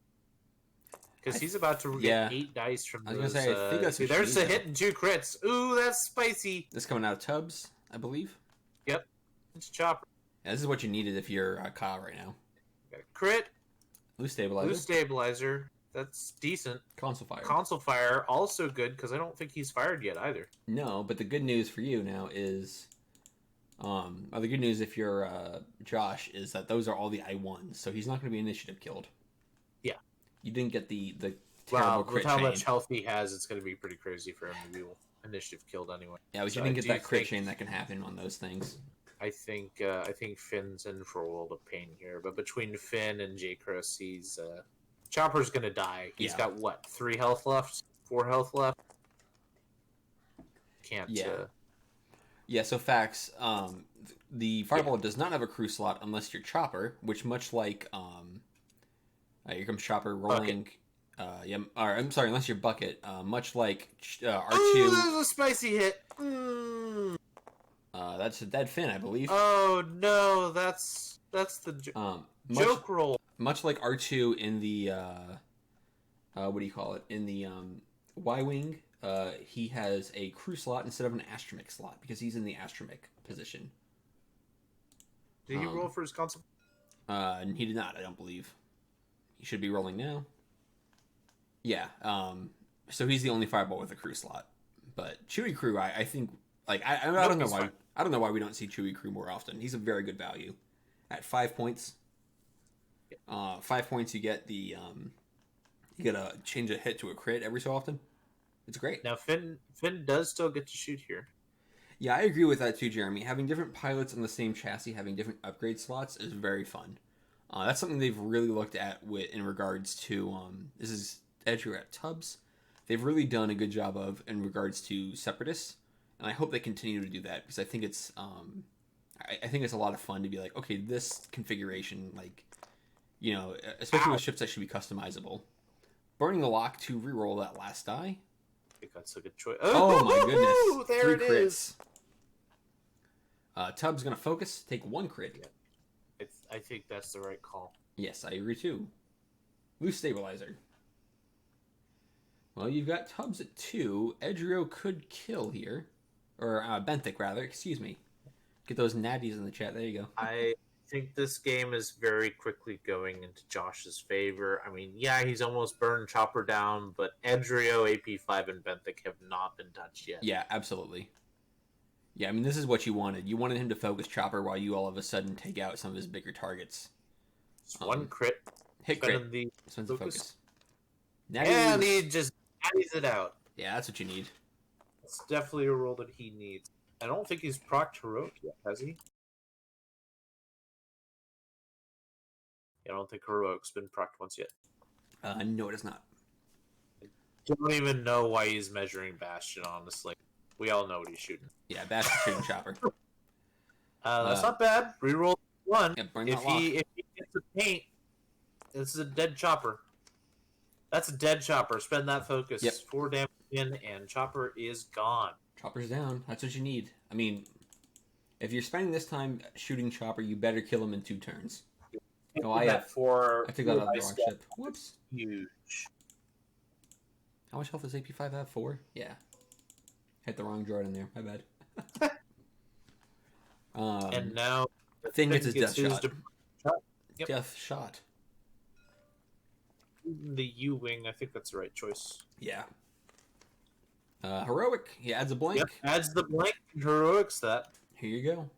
B: Because he's about to get 8 dice from those.
A: I was going to say, I think that's what
B: there's a hit and 2 crits. Ooh, that's spicy.
A: This coming out of Tubbs, I believe.
B: Yep. It's Chopper.
A: Yeah, this is what you needed if you're Kyle right now.
B: Got a crit.
A: Loose stabilizer.
B: Loose stabilizer. That's decent.
A: Console fire.
B: Console fire, also good, because I don't think he's fired yet either.
A: No, but the good news for you now is... the good news if you're Josh is that those are all the I1s, so he's not going to be initiative killed.
B: Yeah.
A: You didn't get the terrible crit
B: with how
A: chain.
B: much health he has, it's going to be pretty crazy for him to be initiative killed anyway.
A: Yeah, but you didn't get that crit chain that can happen on those things.
B: I think Finn's in for a world of pain here, but between Finn and J. Chris, he's Chopper's going to die. He's got what, 3 health left, 4 health left. Can't.
A: Yeah, so facts. The Fireball does not have a crew slot unless you're Chopper, which much like here comes Chopper rolling. Or I'm sorry, unless you're Bucket. Much like R2.
B: Oh, there's a spicy hit.
A: That's a dead Finn, I believe.
B: Oh no, that's the joke roll.
A: Much like R2 in the what do you call it? In the Y-wing. He has a crew slot instead of an astromech slot because he's in the astromech position.
B: Did he roll for his console?
A: He did not, I don't believe. He should be rolling now. Yeah. So he's the only Fireball with a crew slot. But Chewie crew, I think, like I don't know why. Fine. I don't know why we don't see Chewie crew more often. He's a very good value. At 5 points. 5 points, you get the you get a change a hit to a crit every so often. It's great.
B: Now Finn does still get to shoot here.
A: Yeah, I agree with that too, Jeremy. Having different pilots on the same chassis, having different upgrade slots is very fun. That's something they've really looked at in regards to this is Edgewear at Tubbs. They've really done a good job of in regards to Separatists, and I hope they continue to do that because I think it's I think it's a lot of fun to be like, okay, this configuration, like, you know, especially with ships that should be customizable. Burning the lock to reroll that last die.
B: I think that's a good choice.
A: Oh my goodness!
B: There
A: 3
B: it
A: crits.
B: is.
A: Tubbs gonna focus, take 1 crit.
B: I think that's the right call.
A: Yes, I agree too. Loose stabilizer. Well, you've got Tubbs at 2. Edrio could kill here. Or Benthic, rather. Excuse me. Get those natties in the chat. There you go.
B: I think this game is very quickly going into Josh's favor. I mean, yeah, he's almost burned Chopper down, but Edrio, AP5, and Benthic have not been touched yet.
A: Yeah, absolutely. Yeah, I mean, this is what you wanted. You wanted him to focus Chopper while you all of a sudden take out some of his bigger targets.
B: It's one crit.
A: Hit crit.
B: Spending the
A: Spends the
B: focus.
A: focus. Natty
B: And
A: lose.
B: he just natties it out.
A: Yeah, that's what you need.
B: It's definitely a role that he needs. I don't think he's procced Heroic yet, has he? I don't think Heroic's been procced once yet.
A: No, it is not.
B: Don't even know why he's measuring Bastion, honestly. We all know what he's shooting.
A: Yeah, Bash is shooting Chopper.
B: That's not bad. Reroll 1.
A: Yeah, burn
B: If
A: that lock.
B: he gets a paint, this is a dead Chopper. That's a dead Chopper. Spend that focus.
A: Yep.
B: 4 damage in, and Chopper is gone.
A: Chopper's down. That's what you need. I mean, if you're spending this time shooting Chopper, you better kill him in 2 turns. Oh, I
B: that for
A: I took that off the wrong ship. Whoops.
B: huge.
A: How much health does AP5 have? 4? Yeah. Hit the wrong Jordan there. My bad.
B: And now
A: Finn gets his death shot.
B: Yep.
A: Death shot.
B: The U-Wing, I think that's the right choice.
A: Yeah. Heroic. He adds a blank.
B: Yep, adds the blank Heroic stat.
A: Here you go.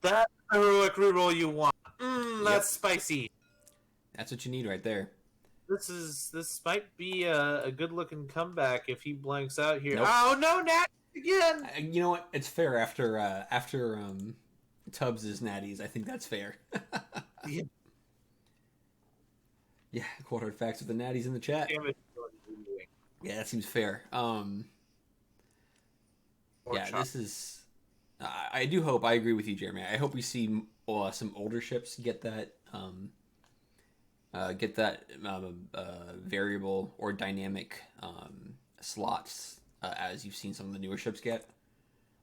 B: That Heroic reroll you want. That's
A: Yep.
B: spicy.
A: That's what you need right there.
B: This might be a good looking comeback if he blanks out here.
A: Nope.
B: Oh no, Nat again.
A: You know what? It's fair after Tubbs' natties. I think that's fair.
B: Yeah.
A: Yeah, cold hard facts with the natties in the chat.
B: Damn it.
A: Yeah, that seems fair. Yeah,
B: Chop.
A: this is. I do hope. I agree with you, Jeremy. I hope we see some older ships get that variable or dynamic slots as you've seen some of the newer ships get.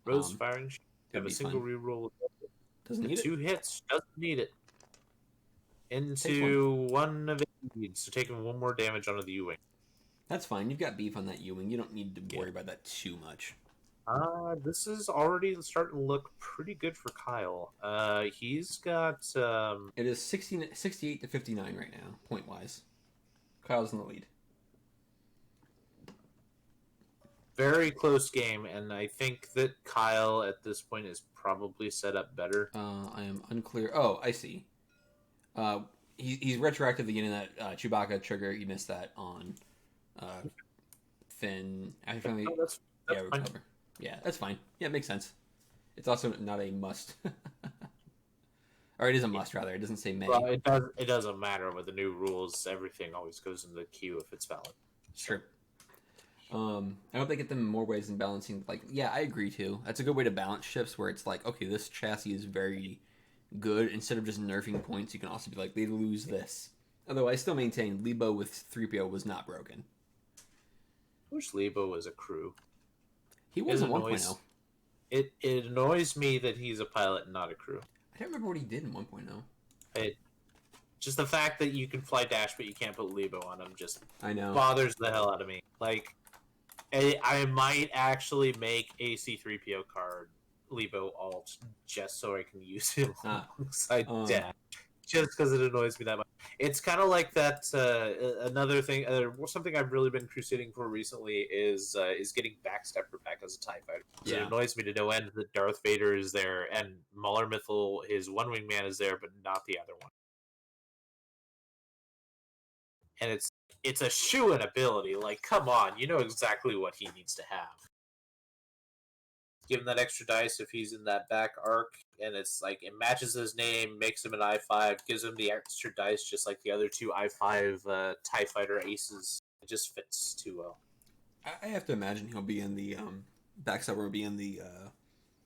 B: Rose firing. Have
A: be
B: a single
A: fun.
B: reroll.
A: Doesn't need it.
B: 2 hits. Doesn't need it. Into 1 of it needs. So taking 1 more damage onto the U-Wing.
A: That's fine. You've got beef on that U-Wing. You don't need to worry about that too much.
B: This is already starting to look pretty good for Kyle. He's got
A: It is 68 to 59 right now, point wise. Kyle's in the lead.
B: very close game, and I think that Kyle at this point is probably set up better.
A: I am unclear. Oh, I see. He's retroactively getting that Chewbacca trigger. You missed that on Finn. After finally,
B: Oh, that's fine.
A: recover. Yeah, that's fine. Yeah, it makes sense. It's also not a must. Or it is a must, rather. It doesn't say may.
B: Well, it doesn't matter with the new rules. Everything always goes in the queue if it's valid.
A: Sure. I hope they get them in more ways than balancing. Like, yeah, I agree too. That's a good way to balance shifts where it's like, okay, this chassis is very good. Instead of just nerfing points, you can also be like, they lose this. Although I still maintain Lebo with 3PO was not broken.
B: I wish Lebo was a crew.
A: He was in
B: annoys-
A: 1.0.
B: It annoys me that he's a pilot and not a crew.
A: I don't remember what he did in 1.0.
B: Just the fact that you can fly dash but you can't put Lebo on him just
A: I know.
B: bothers the hell out of me. Like, I might actually make a C3PO card Lebo alt just so I can use him alongside dash. Just because it annoys me that much. It's kind of like that. Another thing, something I've really been crusading for recently is getting Backstepper back as a TIE fighter. So
A: Yeah.
B: It annoys me to no end that Darth Vader is there and Muller Mythel, his one wing man, is there, but not the other one. And it's a shoe-in ability. Like, come on, you know exactly what he needs to have. Give him that extra dice if he's in that back arc, and it's like it matches his name, makes him an I5, gives him the extra dice just like the other two I5 TIE Fighter aces. It just fits too well.
A: I have to imagine he'll be in the Backstabber will be in the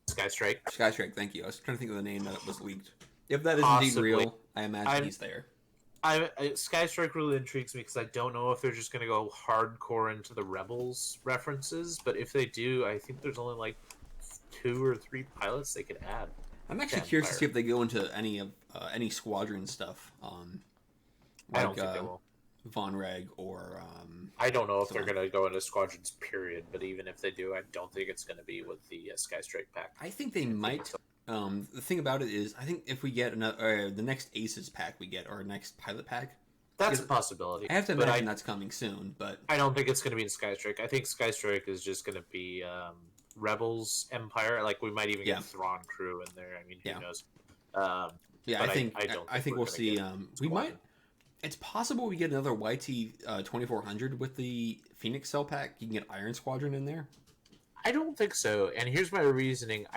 B: Sky Strike.
A: Sky Strike. Thank you. I was trying to think of the name that was leaked. If that is
B: Possibly.
A: indeed real, I imagine he's there.
B: Sky Strike really intrigues me because I don't know if they're just going to go hardcore into the Rebels references, but if they do, I think there's only like 2 or 3 pilots they could add.
A: I'm actually curious to see if they go into any squadron stuff.
B: I don't think they will.
A: Von Reg or
B: I don't know if they're going to go into squadrons, period. But even if they do, I don't think it's going to be with the Sky Strike pack.
A: I think they might. The thing about it is, I think if we get the next Aces pack we get, or next Pilot pack,
B: that's a possibility.
A: I have to imagine that's coming soon, but
B: I don't think it's going to be in Sky Strike. I think Sky Strike is just going to be Rebels, Empire. Like we might even get Thrawn crew in there. I mean, who knows?
A: I think we'll see. We might. It's possible we get another YT 2400 with the Phoenix Cell pack. You can get Iron Squadron in there.
B: I don't think so, and here's my reasoning.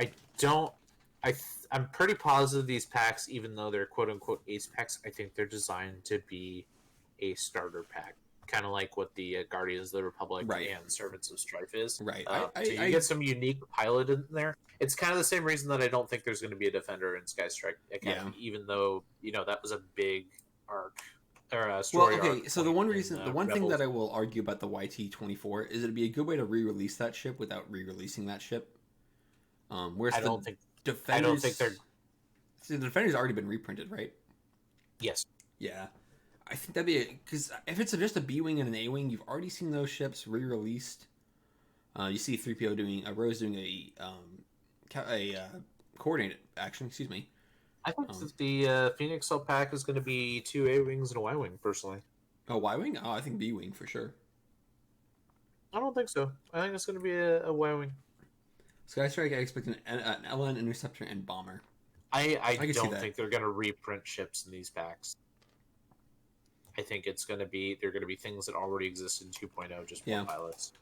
B: I'm pretty positive these packs, even though they're quote unquote ace packs, I think they're designed to be a starter pack, kind of like what the Guardians of the Republic and Servants of Strife is.
A: Right.
B: You get some unique pilot in there. It's kind of the same reason that I don't think there's going to be a Defender in Sky Strike Academy, even though that was a big arc. Story arc
A: so the one thing that I will argue about the YT-24 is it'd be a good way to re-release that ship without re-releasing that ship. Whereas the Defender's already been reprinted, right?
B: Yes.
A: Yeah. I think that'd be because if it's just a B-wing and an A-wing, you've already seen those ships re-released. You see 3PO doing Rose doing a coordinated action. Excuse me.
B: I think that the Phoenix Cell pack is going to be 2 A-wings and a Y-wing, personally.
A: Oh, Y-wing? Oh, I think B-wing for sure.
B: I don't think so. I think it's going to be a Y-wing.
A: Sky Strike, I expect an LN, Interceptor, and Bomber.
B: I don't think they're going to reprint ships in these packs. I think they're going to be things that already exist in 2.0, just more pilots.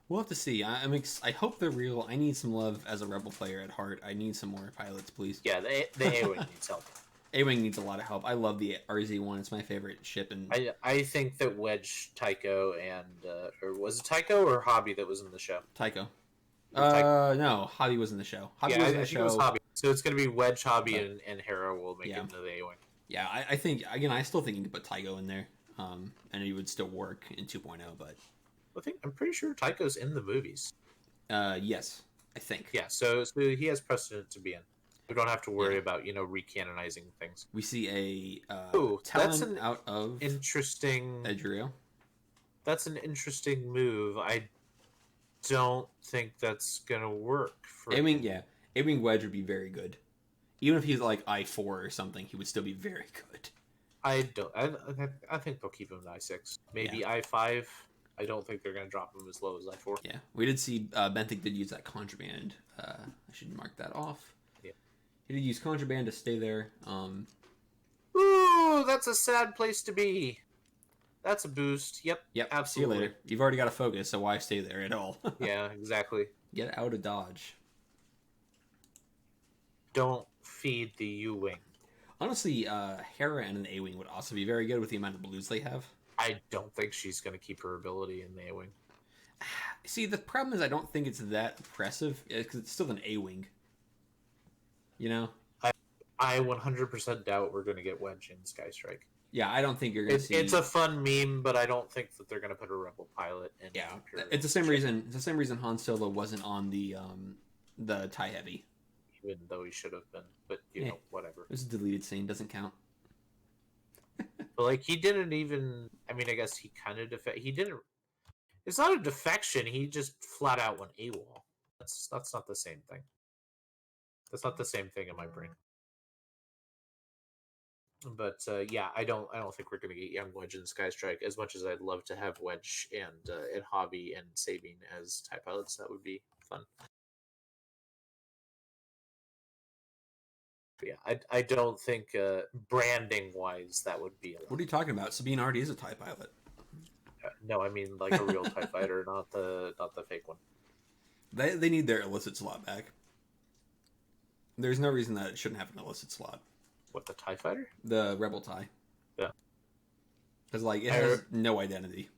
A: We'll have to see. I hope they're real. I need some love as a Rebel player at heart. I need some more pilots, please.
B: Yeah, the A-Wing needs help.
A: A-Wing needs a lot of help. I love the RZ-1. It's my favorite ship. And
B: I think that Wedge, Tycho, and... or was it Tycho or Hobby that was in the show?
A: Tycho. No, Hobby was in the show. Hobby was in the show.
B: It was Hobby. So it's going to be Wedge, Hobby, and Hera will make it into the A-Wing.
A: Yeah, I think... Again, I still think you can put Tycho in there. And it would still work in 2.0, but...
B: I'm pretty sure Tycho's in the movies.
A: Yes, I think.
B: Yeah, so he has precedent to be in. We don't have to worry about recanonizing things.
A: We see a
B: that's
A: out of
B: interesting
A: Edgerio.
B: That's an interesting move. I don't think that's gonna work for
A: A-Wing Wedge would be very good. Even if he's like I4 or something, he would still be very good.
B: I think they'll keep him at I6. Maybe I5. I don't think they're going to drop him as low as I4.
A: Yeah, we did see Benthic did use that contraband. I should mark that off.
B: Yeah,
A: he did use contraband to stay there.
B: Ooh, that's a sad place to be. That's a boost. Yep. Absolutely.
A: See you later. You've already got a focus, so why stay there at all?
B: Yeah, exactly.
A: Get out of Dodge.
B: Don't feed the U-wing.
A: Honestly, Hera and an A-wing would also be very good with the amount of blues they have.
B: I don't think she's going to keep her ability in the A-wing.
A: See, the problem is I don't think it's that impressive because it's still an A-wing. You know?
B: I 100% doubt we're going to get Wedge in Sky Strike.
A: Yeah, I don't think you're going to see...
B: It's a fun meme, but I don't think that they're going to put a Rebel pilot in.
A: Yeah, it's the same reason. It's the same reason Han Solo wasn't on the TIE Heavy.
B: Even though he should have been, but whatever.
A: It was a deleted scene, doesn't count.
B: But he didn't even. I mean, I guess he kind of He didn't. It's not a defection. He just flat out went AWOL. That's not the same thing. That's not the same thing in my brain. But I don't think we're going to get young Wedge in Sky Strike. As much as I'd love to have Wedge and Hobby and Sabine as TIE pilots, that would be fun. But yeah, I don't think branding wise that would be.
A: What are you talking about? Sabine already is a TIE pilot.
B: No, I mean like a real TIE fighter, not the fake one.
A: They need their illicit slot back. There's no reason that it shouldn't have an illicit slot.
B: What, the TIE fighter?
A: The Rebel TIE.
B: Yeah.
A: Because it has no identity.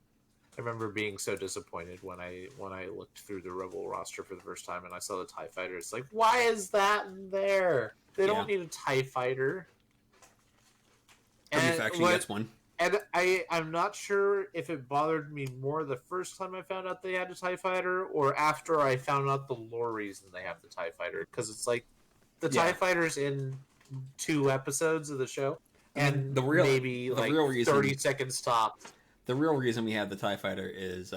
B: I remember being so disappointed when I looked through the Rebel roster for the first time and I saw the TIE fighter. It's like, why is that there? They don't need a TIE fighter.
A: Every faction gets one.
B: And I'm not sure if it bothered me more the first time I found out they had a TIE fighter or after I found out the lore reason they have the TIE fighter. Because it's like, the
A: Yeah.
B: TIE Fighter's in 2 episodes of the show,
A: I mean,
B: and
A: the real-
B: maybe
A: the
B: like
A: real reason-
B: 30 seconds top.
A: The real reason we have the TIE Fighter is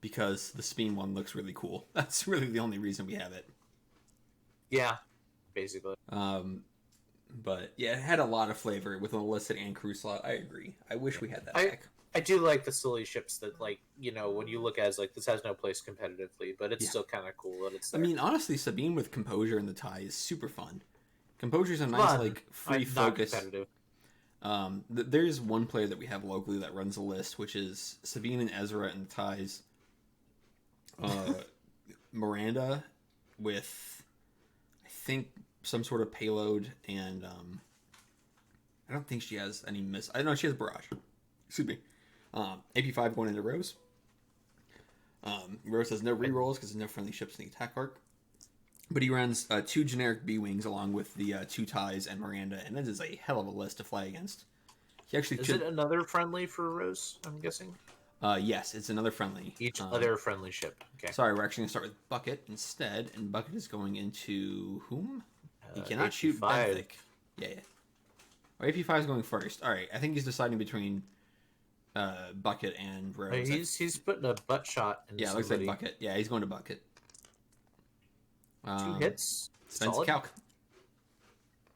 A: because the Speen one looks really cool. That's really the only reason we have it.
B: Yeah, basically.
A: But yeah, it had a lot of flavor with an illicit and crew slot. I agree. I wish we had that back.
B: I do like the silly ships that, like, you know, when you look at it, like, this has no place competitively, but it's
A: Yeah.
B: still kind of cool that it's
A: I
B: there.
A: mean, honestly, Sabine with Composure and the TIE is super fun. Composure's a nice,
B: Fun.
A: like, free
B: Not
A: focus.
B: competitive.
A: There's one player that we have locally that runs a list, which is Sabine and Ezra and the TIEs. Miranda with, I think, some sort of payload, and I don't think she has any miss. I know she has Barrage. Excuse me. AP5 going into Rose. Rose has no rerolls because there's no friendly ships in the attack arc. But he runs 2 generic B-Wings along with the 2 TIEs and Miranda, and that is a hell of a list to fly against. He actually
B: Is it another friendly for Rose, I'm guessing?
A: Yes, it's another friendly.
B: Each other friendly ship. Okay.
A: Sorry, we're actually going to start with Bucket instead, and Bucket is going into whom? He cannot
B: AP5.
A: shoot Benthic. Yeah. Or AP5 is going first. All right, I think he's deciding between Bucket and Rose.
B: He's putting a butt shot into
A: Yeah, it looks
B: somebody.
A: like Bucket. Yeah, he's going to Bucket.
B: 2 hits.
A: Spence
B: Solid.
A: calc.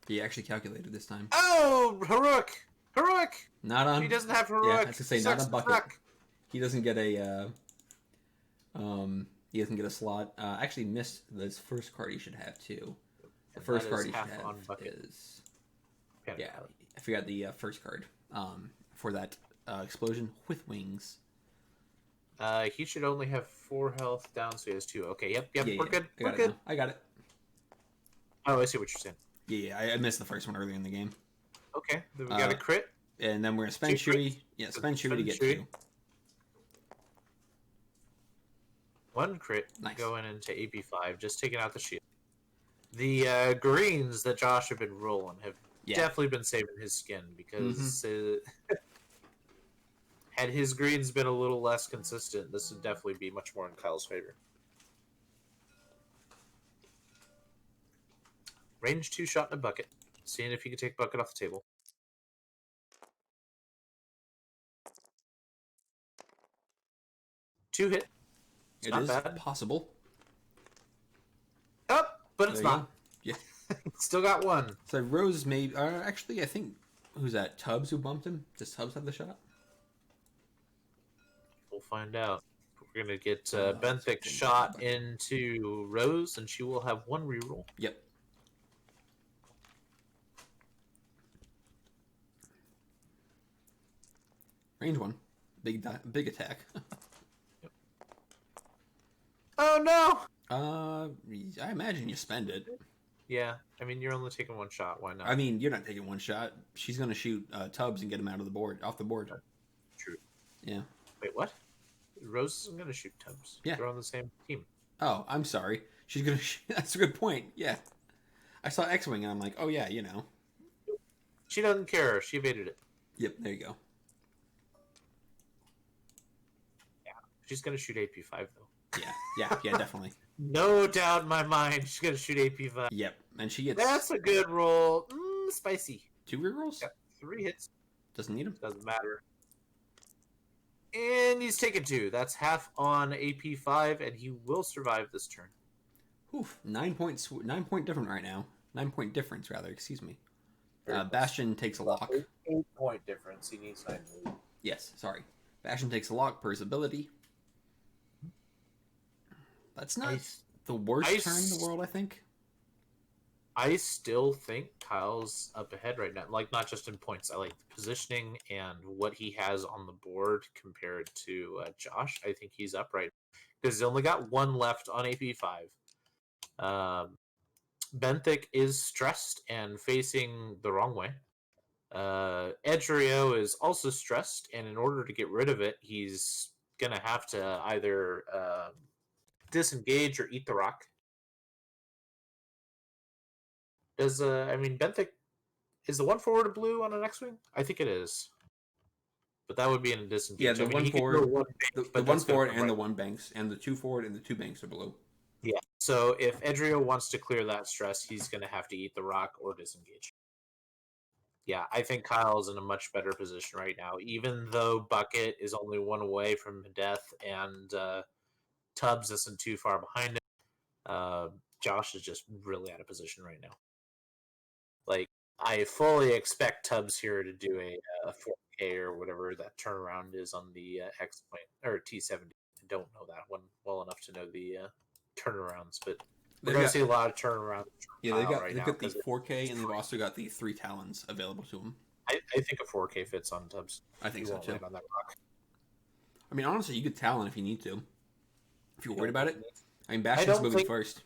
A: He actually calculated this time.
B: Oh, heroic! Heroic!
A: Not on.
B: He doesn't have heroic.
A: Yeah, I have to say, not
B: Sucks
A: on Bucket.
B: suck.
A: He doesn't get a. He doesn't get a slot. Actually, missed this first card. He should have too. The
B: And
A: first
B: that is
A: card he should
B: half
A: have
B: on Bucket.
A: is.
B: Panic
A: Yeah,
B: Pilot.
A: I forgot the first card. For that explosion with wings.
B: He should only have 4 health down, so he has 2. Okay, yep,
A: Yeah,
B: we're good.
A: I
B: We're
A: got it
B: good.
A: now. I got it.
B: Oh, I see what you're saying.
A: Yeah, I missed the first one earlier in the game.
B: Okay, then we got a crit.
A: And then we're gonna spend
B: 2
A: Chewie.
B: crits.
A: Yeah, spend Chewie to get
B: Chewie.
A: 2.
B: 1 crit
A: Nice.
B: going into AP5, just taking out the shield. The greens that Josh have been rolling have
A: Yeah.
B: definitely been saving his skin because had his greens been a little less consistent, this would definitely be much more in Kyle's favor. Range 2 shot in a bucket. Seeing if you can take bucket off the table. Two hit.
A: It
B: not
A: is
B: bad.
A: possible.
B: Oh, but it's
A: There you
B: not.
A: go. Yeah.
B: Still got 1.
A: So Rose may. Actually, I think who's that? Tubbs who bumped him. Does Tubbs have the shot?
B: We'll find out. We're gonna get
A: Benthic
B: Benthic shot into Rose, and she will have 1 reroll.
A: Yep. Range 1. Big attack.
B: Oh no!
A: I imagine you spend it.
B: Yeah, I mean you're only taking 1 shot. Why not?
A: I mean, you're not taking 1 shot. She's gonna shoot Tubbs and get him out of the board, off the board.
B: True.
A: Yeah.
B: Wait, what? Rose isn't gonna shoot Tubbs.
A: Yeah.
B: They're on the same team.
A: Oh, I'm sorry. She's gonna. That's a good point. Yeah. I saw X-wing and I'm like, oh yeah, you know.
B: She doesn't care. She evaded it.
A: Yep. There you go.
B: She's gonna shoot AP5 though.
A: Yeah, definitely.
B: No doubt in my mind, she's gonna shoot AP5.
A: Yep. And she gets
B: That's a good roll. Spicy.
A: 2 rerolls.
B: Got 3 hits.
A: Doesn't need them.
B: Doesn't matter. And he's taken 2. That's half on AP5, and he will survive this turn.
A: Oof, 9 points. 9 point different right now. 9 point difference rather. Excuse me.
B: Very close.
A: Bastion takes a lock.
B: 8-point difference. He needs 9 to lose.
A: Yes, sorry. Bastion takes a lock per his ability. That's not the worst turn in the world, I think.
B: I still think Kyle's up ahead right now. Like, not just in points. I like the positioning and what he has on the board compared to Josh. I think he's up right now. Because he's only got 1 left on AP5. Benthic is stressed and facing the wrong way. Edgerio is also stressed, and in order to get rid of it, he's going to have to either disengage or eat the rock. Does Benthic, is the 1 forward a blue on an X-wing? I think it is, but that would be in a disengage.
A: Yeah, the
B: I mean,
A: 1
B: he could
A: forward,
B: go 1
A: the
B: but
A: 1
B: that's gonna
A: forward
B: come
A: and the
B: right-
A: 1 banks, and the 2 forward and the 2 banks are blue.
B: Yeah. So if Edrio wants to clear that stress, he's going to have to eat the rock or disengage. Yeah, I think Kyle's in a much better position right now, even though Bucket is only one away from death and Tubbs isn't too far behind him. Josh is just really out of position right now. Like, I fully expect Tubbs here to do a 4K or whatever that turnaround is on the X Point or T70. I don't know that one well enough to know the turnarounds, but we're going to see a lot of turnarounds.
A: Yeah,
B: Right
A: they've
B: now
A: got the 4K and they've also got the 3 Talons available to them.
B: I think a 4K fits on Tubbs.
A: I think
B: He
A: so
B: won't
A: too.
B: land on that rock.
A: I mean, honestly, you could Talon if you need to. If you're worried about it. I mean,
B: I
A: Bastion's
B: don't
A: moving
B: think-
A: first.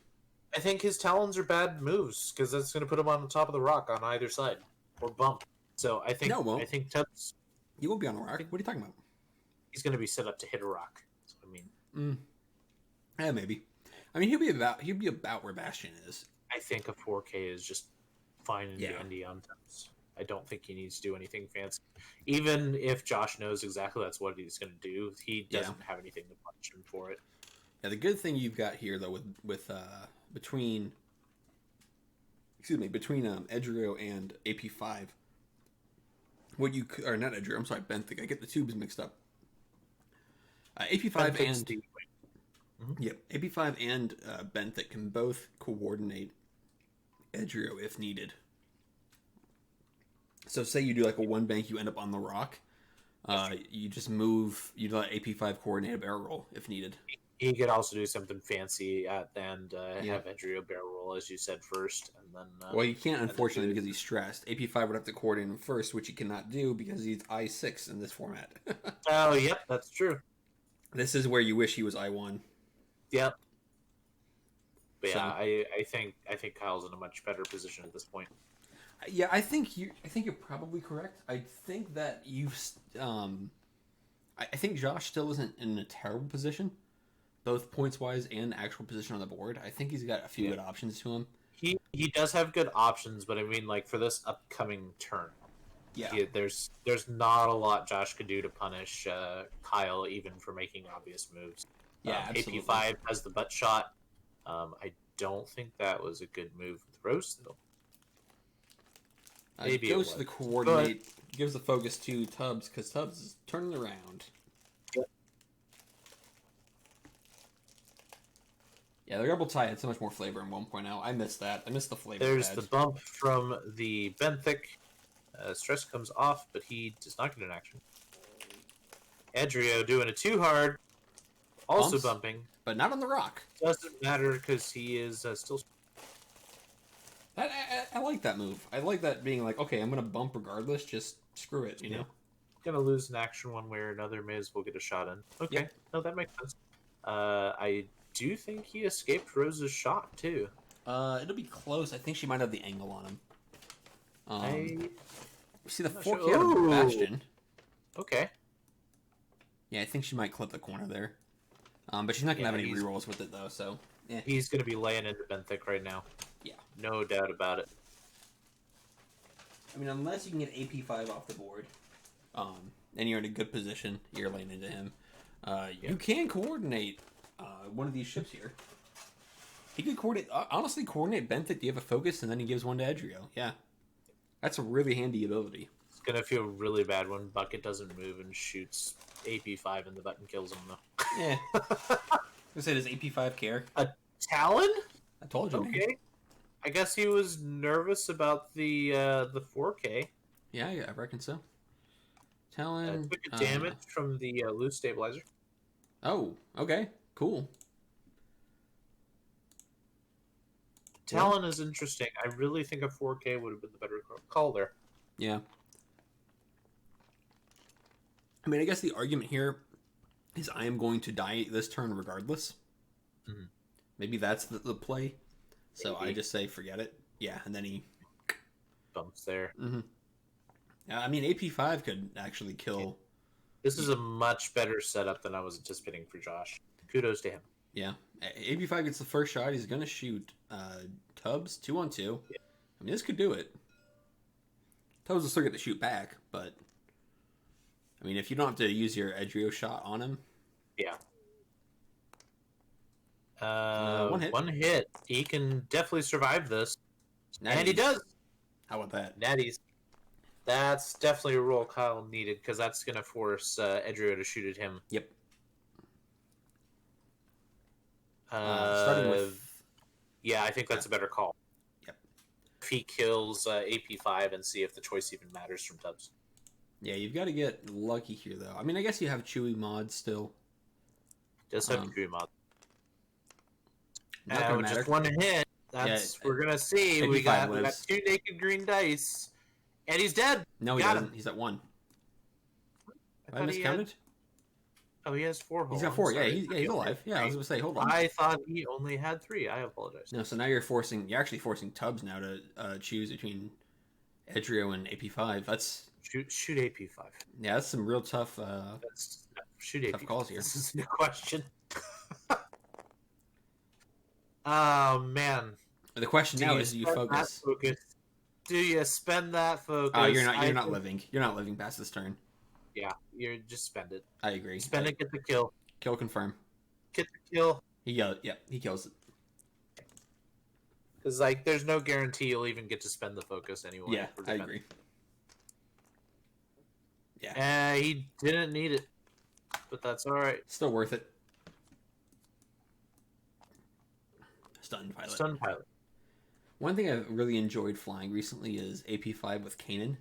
B: I think his talons are bad moves because that's going to put him on the top of the rock on either side or bump. So I think
A: No, it won't.
B: I think Tubbs
A: You won't be on a rock. What are you talking about?
B: he's going to be set up to hit a rock. That's what I mean.
A: Yeah, maybe. I mean, he'll be about where Bastion is.
B: I think a 4K is just fine and
A: Yeah.
B: dandy on Tubbs. I don't think he needs to do anything fancy. Even if Josh knows exactly that's what he's going to do, he doesn't have anything to punish him for it.
A: Yeah, the good thing you've got here though with between Edrio and AP5, what you or not Edrio, I'm sorry, Benthic. I get the tubes mixed up. AP5
B: Benthick's
A: and
B: the-
A: AP5 and Benthic can both coordinate Edrio if needed. So say you do like a one bank, you end up on the rock. You just move. You let AP5 coordinate a barrel roll if needed.
B: He could also do something fancy at the end, have Edrio barrel roll, as you said, first, and then...
A: Well, you can't, unfortunately, because he's stressed. AP5 would have to coordinate him first, which he cannot do because he's I6 in this format.
B: Oh, yep, that's true.
A: This is where you wish he was I1.
B: Yep. But
A: So-
B: yeah, I think Kyle's in a much better position at this point.
A: Yeah, I think you're probably correct. I think that I think Josh still isn't in a terrible position, both points wise and actual position on the board. I think he's got a few good options to him.
B: He does have good options, but I mean, like, for this upcoming turn, there's not a lot Josh could do to punish Kyle, even for making obvious moves.
A: Yeah, absolutely.
B: AP5 has the butt shot. I don't think that was a good move with Rose, though.
A: It goes to the coordinate, gives the focus to Tubbs because Tubbs is turning around.
B: Yep.
A: Yeah, the Rebel Tie had so much more flavor in 1.0. I missed that. I missed the flavor.
B: There's
A: badge.
B: the bump from the Benthic. Stress comes off, but he does not get an action. Edrio doing a too hard. Also
A: Bumps.
B: bumping.
A: But not on the rock.
B: Doesn't matter because he is still...
A: I like that move. I like that being like, okay, I'm going to bump regardless. Just screw it, you know?
B: Going to lose an action one way or another. May as well get a shot in. Okay.
A: Yep.
B: No, that makes sense. I do think he escaped Rose's shot, too.
A: It'll be close. I think she might have the angle on him.
B: I...
A: See the
B: not
A: 4K
B: sure.
A: out of
B: Ooh.
A: Bastion.
B: Okay.
A: Yeah, I think she might clip the corner there. But she's not going to
B: Yeah,
A: have any
B: he's-
A: rerolls with it, though, so... Yeah.
B: He's going to be laying into Benthic right now.
A: Yeah.
B: No doubt about it.
A: I mean, unless you can get AP5 off the board, and you're in a good position, you're laying into him. You can coordinate one of these ships here. He could coordinate, honestly, coordinate Benthic. Do you have a focus, and then he gives one to Edrio. Yeah, that's a really handy ability.
B: It's going to feel really bad when Bucket doesn't move and shoots AP5 and the button kills him, though.
A: Yeah. I say, does AP5 care?
B: Talon?
A: I told you. Man.
B: Okay. I guess he was nervous about the 4K.
A: Yeah, I reckon so. Talon.
B: Took a damage from the loose stabilizer.
A: Oh, okay, cool.
B: Talon is interesting. I really think a 4K would have been the better call there.
A: Yeah. I mean, I guess the argument here is I am going to die this turn regardless.
B: Mhm.
A: Maybe that's the play. So I
B: Maybe.
A: just say forget it. Yeah, and then he.
B: Bumps there.
A: Mm-hmm. I mean, AP5 could actually kill.
B: This is a much better setup than I was anticipating for Josh. Kudos to him.
A: Yeah, AP5 gets the first shot. He's gonna shoot Tubbs 2-on-2.
B: Yeah.
A: I mean, this could do it. Tubbs will still get to shoot back, but I mean, if you don't have to use your Edrio shot on him,
B: Yeah.
A: One hit.
B: One hit. He can definitely survive this. And he
A: Natties.
B: does.
A: How about that?
B: Natties. That's definitely a roll Kyle needed because that's going to force Edrio to shoot at him.
A: Yep. Starting with.
B: Yeah, I think that's a better call.
A: Yep.
B: If he kills AP5 and see if the choice even matters from Tubbs.
A: Yeah, you've got to get lucky here, though. I mean, I guess you have Chewy mod still.
B: Does have to dream up.
A: Not gonna matter.
B: Just one hit. That's we're gonna see. We got two naked green dice, and he's dead.
A: No, he doesn't. He's at 1. I miscounted.
B: Oh, he has 4.
A: He's got 4. Yeah, he's alive. Yeah, I was gonna say, hold on.
B: I thought he only had 3. I apologize.
A: No, so now you're actually forcing Tubbs now to choose between Edrio and AP5. That's
B: shoot AP5.
A: Yeah, that's some real tough.
B: Shoot AP5.
A: Tough calls here.
B: This is a question. Oh man.
A: The question now is: do you focus?
B: Do you spend that focus?
A: Oh, you're not living. You're not living past this turn.
B: Yeah, you just spend it.
A: I agree.
B: Spend it, get the kill.
A: Kill confirm.
B: Get the kill.
A: He kills it.
B: Because there's no guarantee you'll even get to spend the focus anyway.
A: Yeah, I agree.
B: Yeah. He didn't need it, but that's all right.
A: Still worth it. Stun pilot.
B: Stun pilot.
A: One thing I've really enjoyed flying recently is AP5 with Kanan.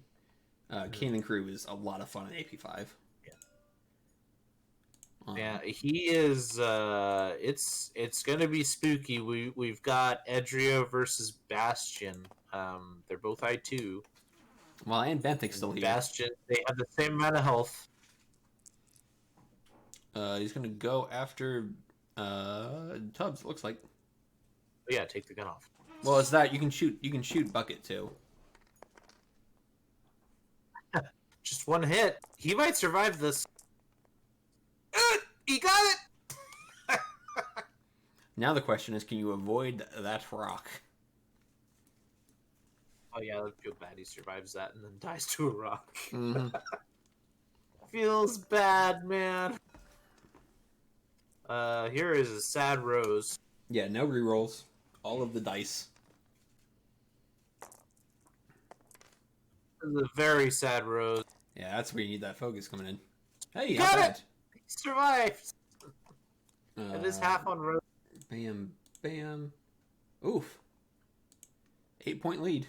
A: Kanan Crew is a lot of fun in AP5.
B: Yeah, he is. It's gonna be spooky. We've got Edrio versus Bastion. They're both I2.
A: Well, and Benthic's still here.
B: Bastion, they have the same amount of health.
A: He's gonna go after Tubbs. It looks like.
B: Yeah, take the gun off.
A: Well, it's that you can shoot Bucket too.
B: Just one hit. He might survive this. He got it.
A: Now the question is, can you avoid that rock?
B: Oh yeah, that feels bad. He survives that and then dies to a rock.
A: Mm-hmm.
B: Feels bad, man. Here is a sad rose.
A: Yeah, no rerolls. All of the dice.
B: This is a very sad rose.
A: Yeah, that's where you need that focus coming in. Hey,
B: got it! He survived! It is half on rose.
A: Bam, bam. Oof. 8-point lead.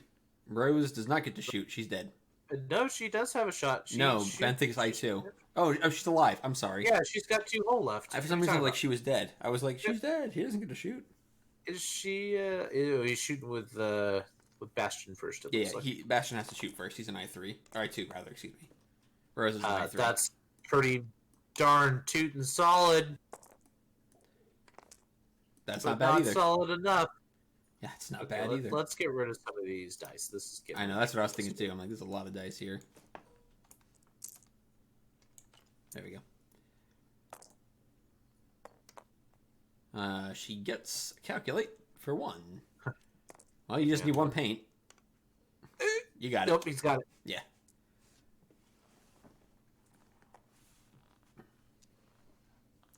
A: Rose does not get to shoot. She's dead.
B: No, she does have a shot.
A: Benthic's I2. Oh, she's alive. I'm sorry.
B: Yeah, she's got 2 hole left.
A: For some reason, she was dead. I was like, she's dead. He doesn't get to shoot.
B: Is she? He's shooting with Bastion first.
A: Yeah, Bastion has to shoot first. He's an I3 or I2 rather. Excuse me. Rose is an I3.
B: That's pretty darn tootin' solid.
A: That's not bad either.
B: Solid enough.
A: Yeah, it's not bad either.
B: Let's get rid of some of these dice. This is getting.
A: I know, that's what I was thinking too. I'm like, there's a lot of dice here. There we go. She gets calculate for 1. Well, you just need 1 paint. You got it.
B: Nope, he's got it.
A: Yeah.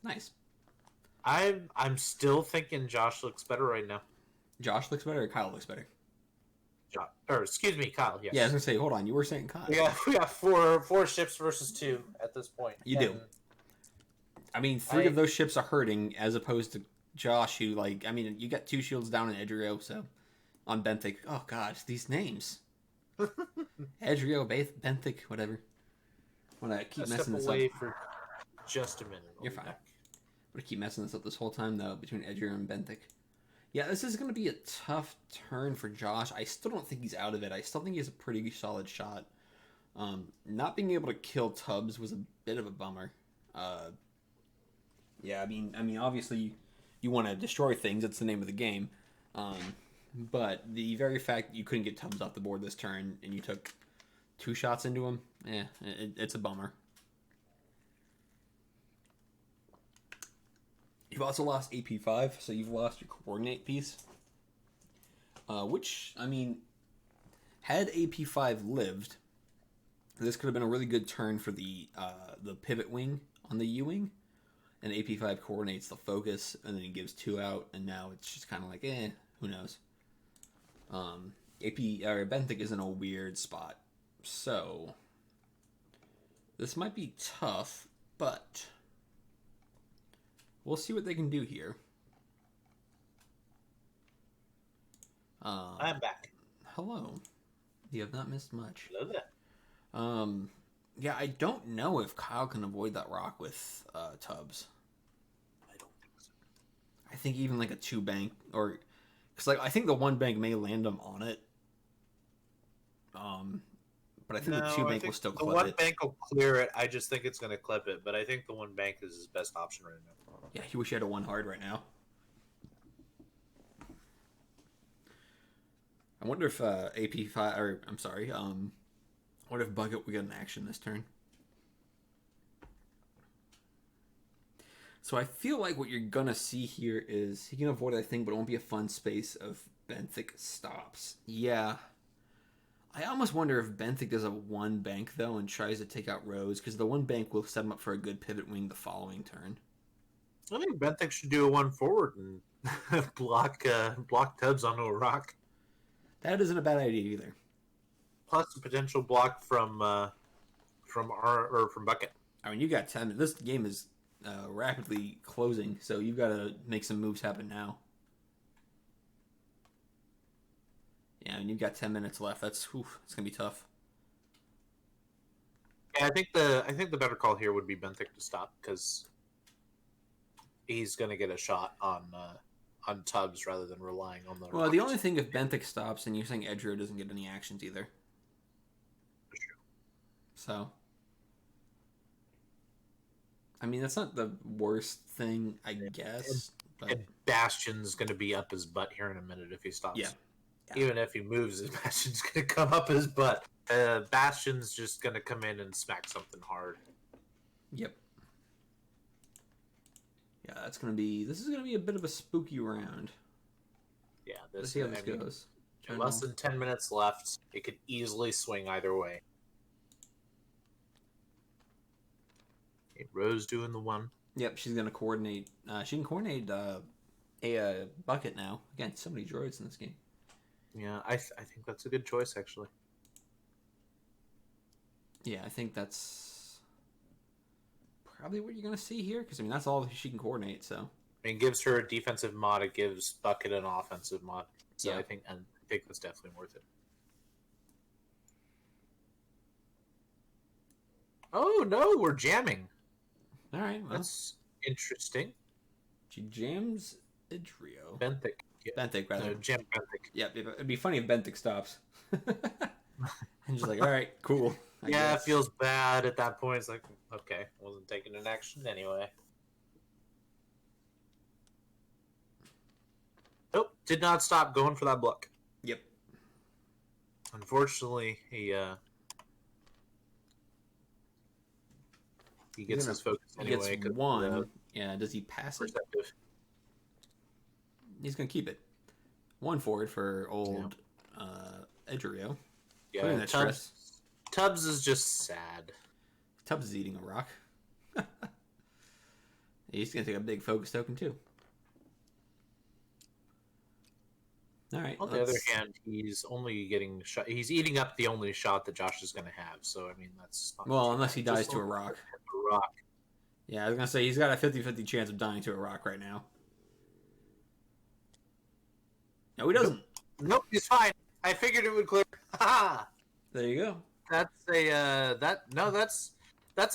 A: Nice.
B: I'm still thinking Josh looks better right now.
A: Josh looks better or Kyle looks better?
B: Excuse me, Kyle. Yes.
A: Yeah, I was gonna say, hold on, you were saying Kyle.
B: We got four ships versus 2 at this point.
A: You do. I mean, 3 of those ships are hurting as opposed to Josh, who you got 2 shields down in Edrio, so on Benthic. Oh god, these names. Edrio, Benthic, whatever. I'm gonna keep messing this up.
B: For just a minute.
A: You're fine. I'm gonna keep messing this up this whole time though, between Edrio and Benthic. Yeah, this is going to be a tough turn for Josh. I still don't think he's out of it. I still think he has a pretty solid shot. Not being able to kill Tubbs was a bit of a bummer. Yeah, I mean, obviously you want to destroy things. That's the name of the game. But the very fact that you couldn't get Tubbs off the board this turn and you took 2 shots into him, it's a bummer. You've also lost AP5, so you've lost your coordinate piece. Which, I mean, had AP5 lived, this could have been a really good turn for the pivot wing on the U-wing. and AP5 coordinates the focus, and then he gives 2 out, and now it's just kind of like, who knows. Benthic is in a weird spot, so this might be tough, but we'll see what they can do here.
B: I'm back.
A: Hello. You have not missed much.
B: Hello there.
A: Yeah, I don't know if Kyle can avoid that rock with Tubbs.
B: I don't think so.
A: I think even like a 2 bank, or because like I think the 1 bank may land him on it. But I think the 2 bank will still clip
B: the 1
A: it.
B: bank will clear it. I just think it's going to clip it, but I think the 1 bank is his best option right now.
A: Yeah, he wish he had a 1 hard right now. I wonder if AP5, or I'm sorry, I wonder if Bucket will get an action this turn. So I feel like what you're gonna see here is he can avoid it, I think, but it won't be a fun space of Benthic stops. Yeah. I almost wonder if Benthic does a 1 bank though and tries to take out Rose, because the 1 bank will set him up for a good pivot wing the following turn.
B: I think Benthic should do a 1 forward and block Tubbs onto a rock.
A: That isn't a bad idea either.
B: Plus a potential block from Bucket.
A: I mean, you got 10. This game is rapidly closing, so you've got to make some moves happen now. Yeah, and you've got 10 minutes left. It's gonna be tough.
B: Yeah, I think the better call here would be Benthic to stop, because he's gonna get a shot on Tubbs rather than relying on the.
A: Well, the only thing if Benthic stops, and you're saying Edgerio doesn't get any actions either. So, I mean, that's not the worst thing, I guess. But
B: And Bastion's going to be up his butt here in a minute if he stops.
A: Yeah.
B: Even if he moves, his Bastion's going to come up his butt. Bastion's just going to come in and smack something hard.
A: Yep. Yeah, this is gonna be a bit of a spooky round.
B: Yeah,
A: Let's see how this goes.
B: Less than 10 minutes left. It could easily swing either way. Okay, Rose doing the 1.
A: Yep, she's gonna coordinate. She can coordinate a Bucket now. Again, so many droids in this game.
B: Yeah, I think that's a good choice, actually.
A: Yeah, I think that's probably what you're gonna see here, because I mean that's all she can coordinate. So
B: It gives her a defensive mod. It gives Bucket an offensive mod. So
A: Yeah.
B: I think that's definitely worth it. Oh no, we're jamming.
A: all right, well,
B: That's interesting.
A: she jams Edgerio.
B: Benthic. Yeah.
A: Benthic, rather.
B: No, jam Benthic.
A: Yep, it'd be funny if Benthic stops. And she's like, all right, cool. I
B: Yeah,
A: guess.
B: it feels bad at that point. It's like, okay, wasn't taking an action anyway. Nope, did not stop going for that block.
A: Yep.
B: Unfortunately, he gets his focus
A: He
B: anyway.
A: gets 1. Yeah, does he pass it?
B: Perceptive.
A: He's gonna keep it. 1 forward for old Edgerio. Putting
B: Yeah,
A: that stress.
B: Tubbs is just sad.
A: Tubbs is eating a rock. He's gonna take a big focus token too. All right.
B: On the other hand, he's only getting shot. He's eating up the only shot that Josh is going to have. So I mean, that's not
A: well,
B: too
A: unless
B: bad.
A: he dies
B: Just
A: to a
B: don't
A: rock.
B: hit the rock.
A: Yeah, I was gonna say he's got a 50-50 chance of dying to a rock right now. No, he doesn't.
B: Nope, he's fine. I figured it would clear. Ha!
A: There you go.
B: That's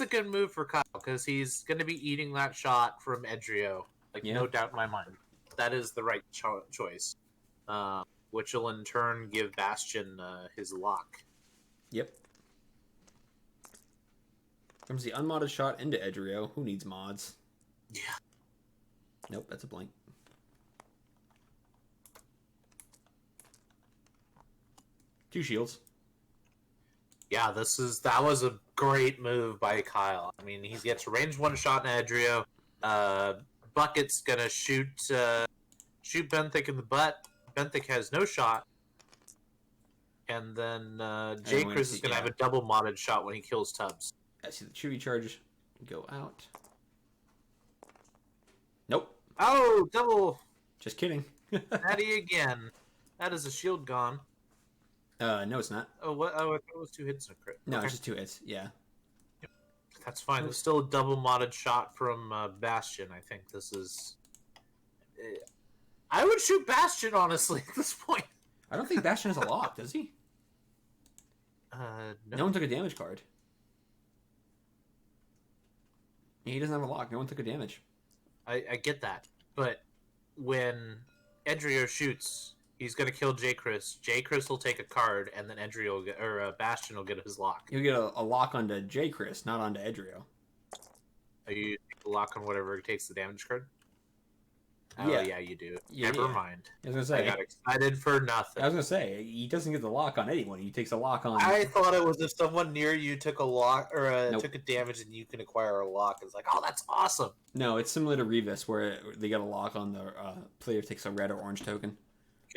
B: a good move for Kyle, because he's going to be eating that shot from Edgerio. Like,
A: Yeah.
B: no doubt in my mind. That is the right choice. Which will in turn give Bastion his lock.
A: Yep. Comes the unmodded shot into Edgerio. Who needs mods?
B: Yeah.
A: Nope, that's a blank. Two shields.
B: Yeah, that was a great move by Kyle. I mean, he gets range 1 shot in Edgerio. Bucket's gonna shoot Benthic in the butt. Benthic has no shot. And then J.
A: we're
B: Chris
A: gonna
B: is gonna
A: see-
B: have a double modded shot when he kills Tubbs.
A: I see the Chewy charge go out.
B: Oh, double
A: Just kidding.
B: natty again. That is a shield gone.
A: No, it's not.
B: Oh, what? Oh, I thought it was 2 hits and a crit.
A: No,
B: Okay.
A: it's just 2 hits. Yeah.
B: That's fine. There's still a double modded shot from Bastion. I think this is. I would shoot Bastion, honestly, at this point.
A: I don't think Bastion has a lock, does he?
B: No.
A: No one took a damage card. He doesn't have a lock. No one took a damage.
B: I get that. But when Edrio shoots, he's going to kill J. Chris. J. Chris will take a card, and then Edrio will get, or Bastion will get his lock.
A: He'll get a lock onto J. Chris, not onto Edrio.
B: Are you lock on whatever takes the damage card? Oh,
A: Yeah.
B: yeah, you do.
A: Yeah,
B: Never
A: yeah.
B: mind.
A: I was
B: I
A: gonna
B: got
A: say.
B: excited for nothing.
A: I was gonna say he doesn't get the lock on anyone. He takes a lock on.
B: I thought it was if someone near you took a lock or
A: Nope.
B: took a damage and you can acquire a lock. It's like, oh, that's awesome.
A: No, it's similar to Revis, where they get a lock on the player takes a red or orange token.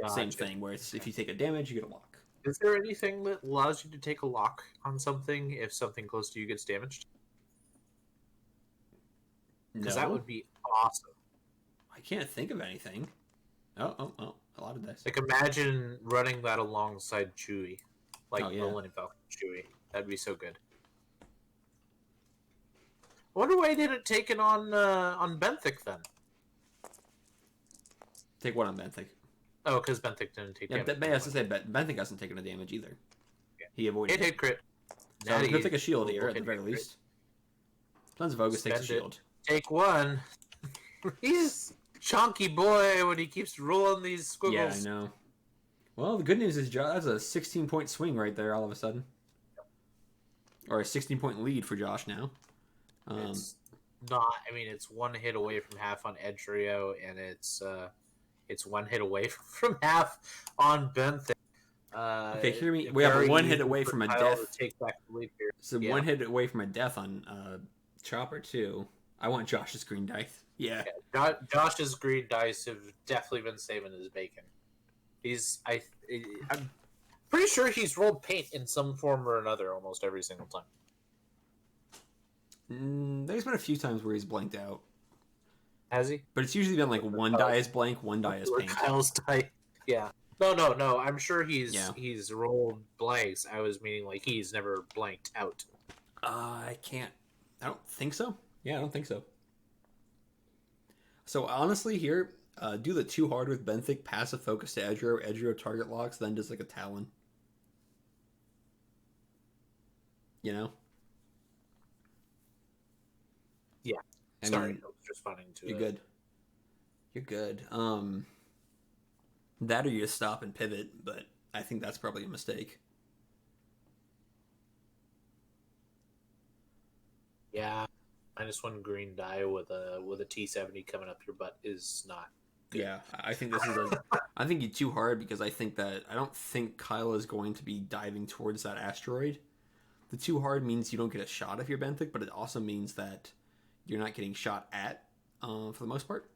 A: Same
B: Gotcha.
A: thing, where it's if you take a damage, you get a lock.
B: Is there anything that allows you to take a lock on something if something close to you gets damaged? Because
A: No,
B: that would be awesome.
A: I can't think of anything. Oh, a lot of dice.
B: Like, imagine running that alongside Chewie. Like,
A: Oh, yeah.
B: Millennium Falcon Chewie. That'd be so good. I wonder why he didn't take it on Benthic then.
A: Take one on Benthic.
B: Oh, because Benthic didn't take
A: Yeah,
B: damage.
A: but has to say Benthic hasn't taken a damage either.
B: Yeah.
A: He avoided
B: Hit,
A: it.
B: hit, crit.
A: So he'll
B: Natty
A: take a shield
B: will
A: here at the
B: hit,
A: very
B: hit, crit.
A: least. Sons of Ogus takes a
B: Spend it.
A: shield.
B: Take one. He's chunky boy when he keeps rolling these squiggles.
A: Yeah, I know. Well, the good news is that's a 16-point swing right there all of a sudden. Or a 16-point lead for Josh now.
B: It's not. I mean, it's one hit away from half on Edrio, and it's one hit away from half on Benthic.
A: Okay, hear me. We have
B: very
A: one hit
B: easy
A: away
B: for
A: from a
B: Kyle
A: death.
B: to take back the lead here.
A: So
B: Yeah.
A: one hit away from a death on Chopper too. I want Josh's green dice. Yeah.
B: Josh's green dice have definitely been saving his bacon. I'm pretty sure he's rolled paint in some form or another almost every single time.
A: There's been a few times where he's blanked out,
B: Has he?
A: but it's usually been like one die is blank, one die is
B: Or
A: paint.
B: Kyle's die. Yeah. No. I'm sure he's
A: Yeah.
B: he's rolled blanks. I was meaning like he's never blanked out.
A: I can't. I don't think so. Yeah, I don't think so. So honestly, here, do the too hard with Benthic, passive focus to Edrio, Edrio target locks, then just like a Talon. You know?
B: Yeah.
A: I
B: Sorry,
A: mean,
B: I was responding to
A: you're
B: it.
A: good. You're good. That or you just stop and pivot, but I think that's probably a mistake.
B: Yeah. -1 green die with a T70 coming up your butt is not good.
A: Yeah, I think this is I think you're too hard because I don't think Kyle is going to be diving towards that asteroid. The too hard means you don't get a shot if you're Benthic, but it also means that you're not getting shot at for the most part.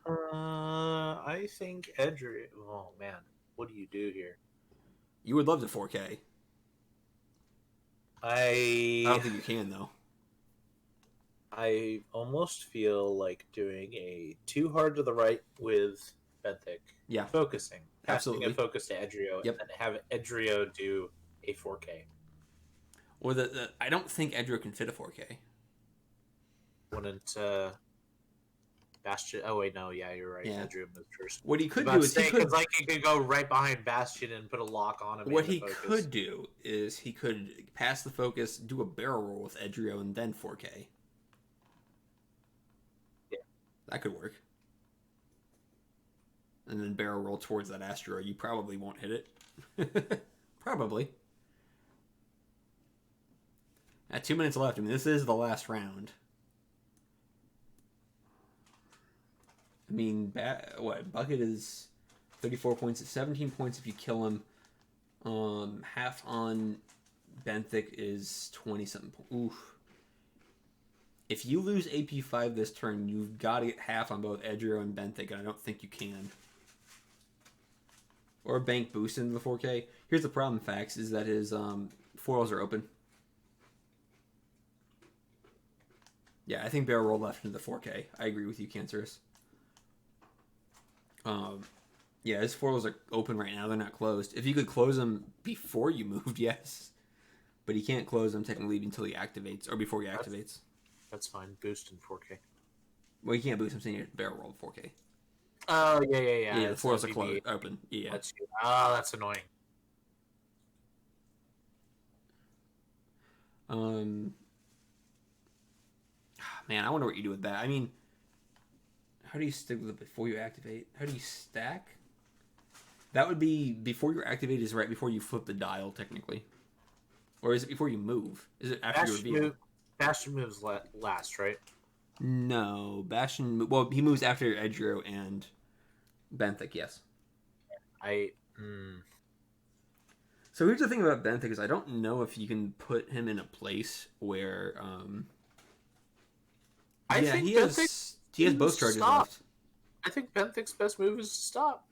B: I think Edrio. Oh man, what do you do here?
A: You would love to 4K. I don't think you can though.
B: I almost feel like doing a too hard to the right with Benthic.
A: Yeah.
B: Focusing.
A: Absolutely.
B: Passing a focus to Edrio
A: Yep.
B: and then have Edrio do a 4K.
A: Or I don't think Edrio can fit a 4K.
B: Wouldn't Bastion? Oh wait, no, yeah, you're right.
A: Yeah.
B: Edrio moved first.
A: What he could
B: About
A: do is he could
B: because like he could go right behind Bastion and put a lock on him.
A: what
B: and
A: he
B: focus.
A: could do is he could pass the focus, do a barrel roll with Edrio, and then 4K.
B: Yeah.
A: That could work. And then barrel roll towards that asteroid. You probably won't hit it. Probably. At 2 minutes left. I mean, this is the last round. I mean, Bucket is 34 points, 17 points if you kill him. Half on Benthic is 27 points. Oof. If you lose AP5 this turn, you've got to get half on both Edrio and Benthic, and I don't think you can. Or bank boost into the 4K. Here's the problem, Fax, is that his foils are open. Yeah, I think barrel roll left into the 4K. I agree with you, Cancerous. Yeah, his foils are open right now. They're not closed. If you could close them before you moved, yes. But he can't close them technically until he activates, or before he activates.
B: That's fine. Boost in 4K.
A: Well, you can't boost. I'm saying you barrel roll 4K.
B: Oh, yeah.
A: Yeah, the foils are
B: BB-8.
A: closed, open. Yeah.
B: That's annoying.
A: Man, I wonder what you do with that. I mean, how do you stick with it before you activate? How do you stack? That would be before you activate is right before you flip the dial, technically. Or is it before you move? Is it after you reveal?
B: Bastion moves last, right?
A: No, Bastion. Well, he moves after Edgero and Benthic. Yes. So here's the thing about Benthic is I don't know if you can put him in a place where.
B: I think
A: he has both charges left.
B: I think Benthic's best move is to stop.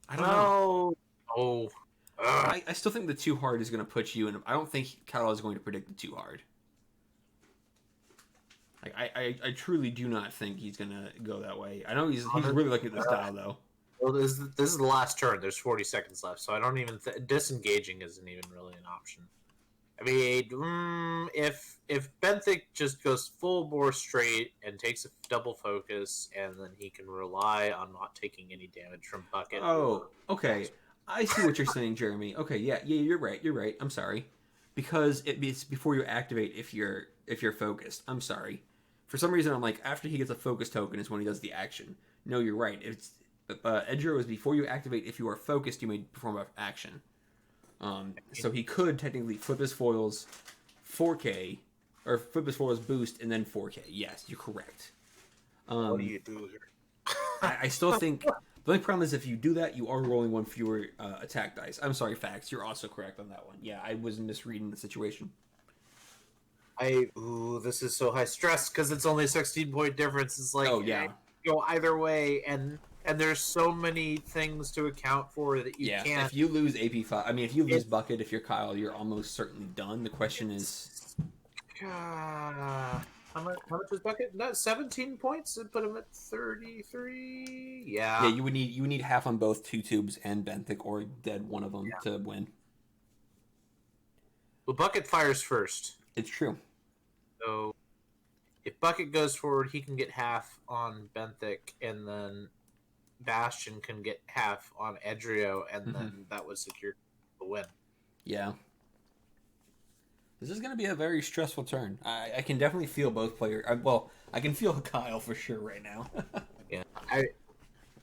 A: I don't know.
B: Oh.
A: I still think the too hard is going to put you in. I don't think Kyle is going to predict the too hard. Like I truly do not think he's going to go that way. I know he's really looking at this dial though.
B: Well, this is the last turn. There's 40 seconds left, so I don't even disengaging isn't even really an option. I mean, if Benthic just goes full bore straight and takes a double focus, and then he can rely on not taking any damage from Bucket.
A: Oh, okay. I see what you're saying, Jeremy. Okay, yeah, you're right. You're right. I'm sorry, because it's before you activate if you're focused. I'm sorry. For some reason, I'm like after he gets a focus token is when he does the action. No, you're right. It's Edgero is before you activate. If you are focused, you may perform an action. So he could technically flip his foils 4K, or flip his foils boost and then 4K. Yes, you're correct.
B: What do you do here?
A: I still think the only problem is if you do that, you are rolling one fewer attack dice. I'm sorry, Fax. You're also correct on that one. Yeah, I was misreading the situation.
B: This is so high stress because it's only a 16-point difference. It's like, go either way, and there's so many things to account for that you can't.
A: If you lose AP5, I mean, if you lose Bucket, if you're Kyle, you're almost certainly done. The question is,
B: how much was Bucket? No, 17 points and put him at 33. Yeah.
A: Yeah, you would need half on both Two Tubes and Benthic, or dead one of them to win.
B: Well, Bucket fires first.
A: It's true.
B: So, if Bucket goes forward, he can get half on Benthic, and then Bastion can get half on Edgero, and then that would secure the win.
A: Yeah. This is going to be a very stressful turn. I can definitely feel both players. I can feel Kyle for sure right now.
B: Yeah.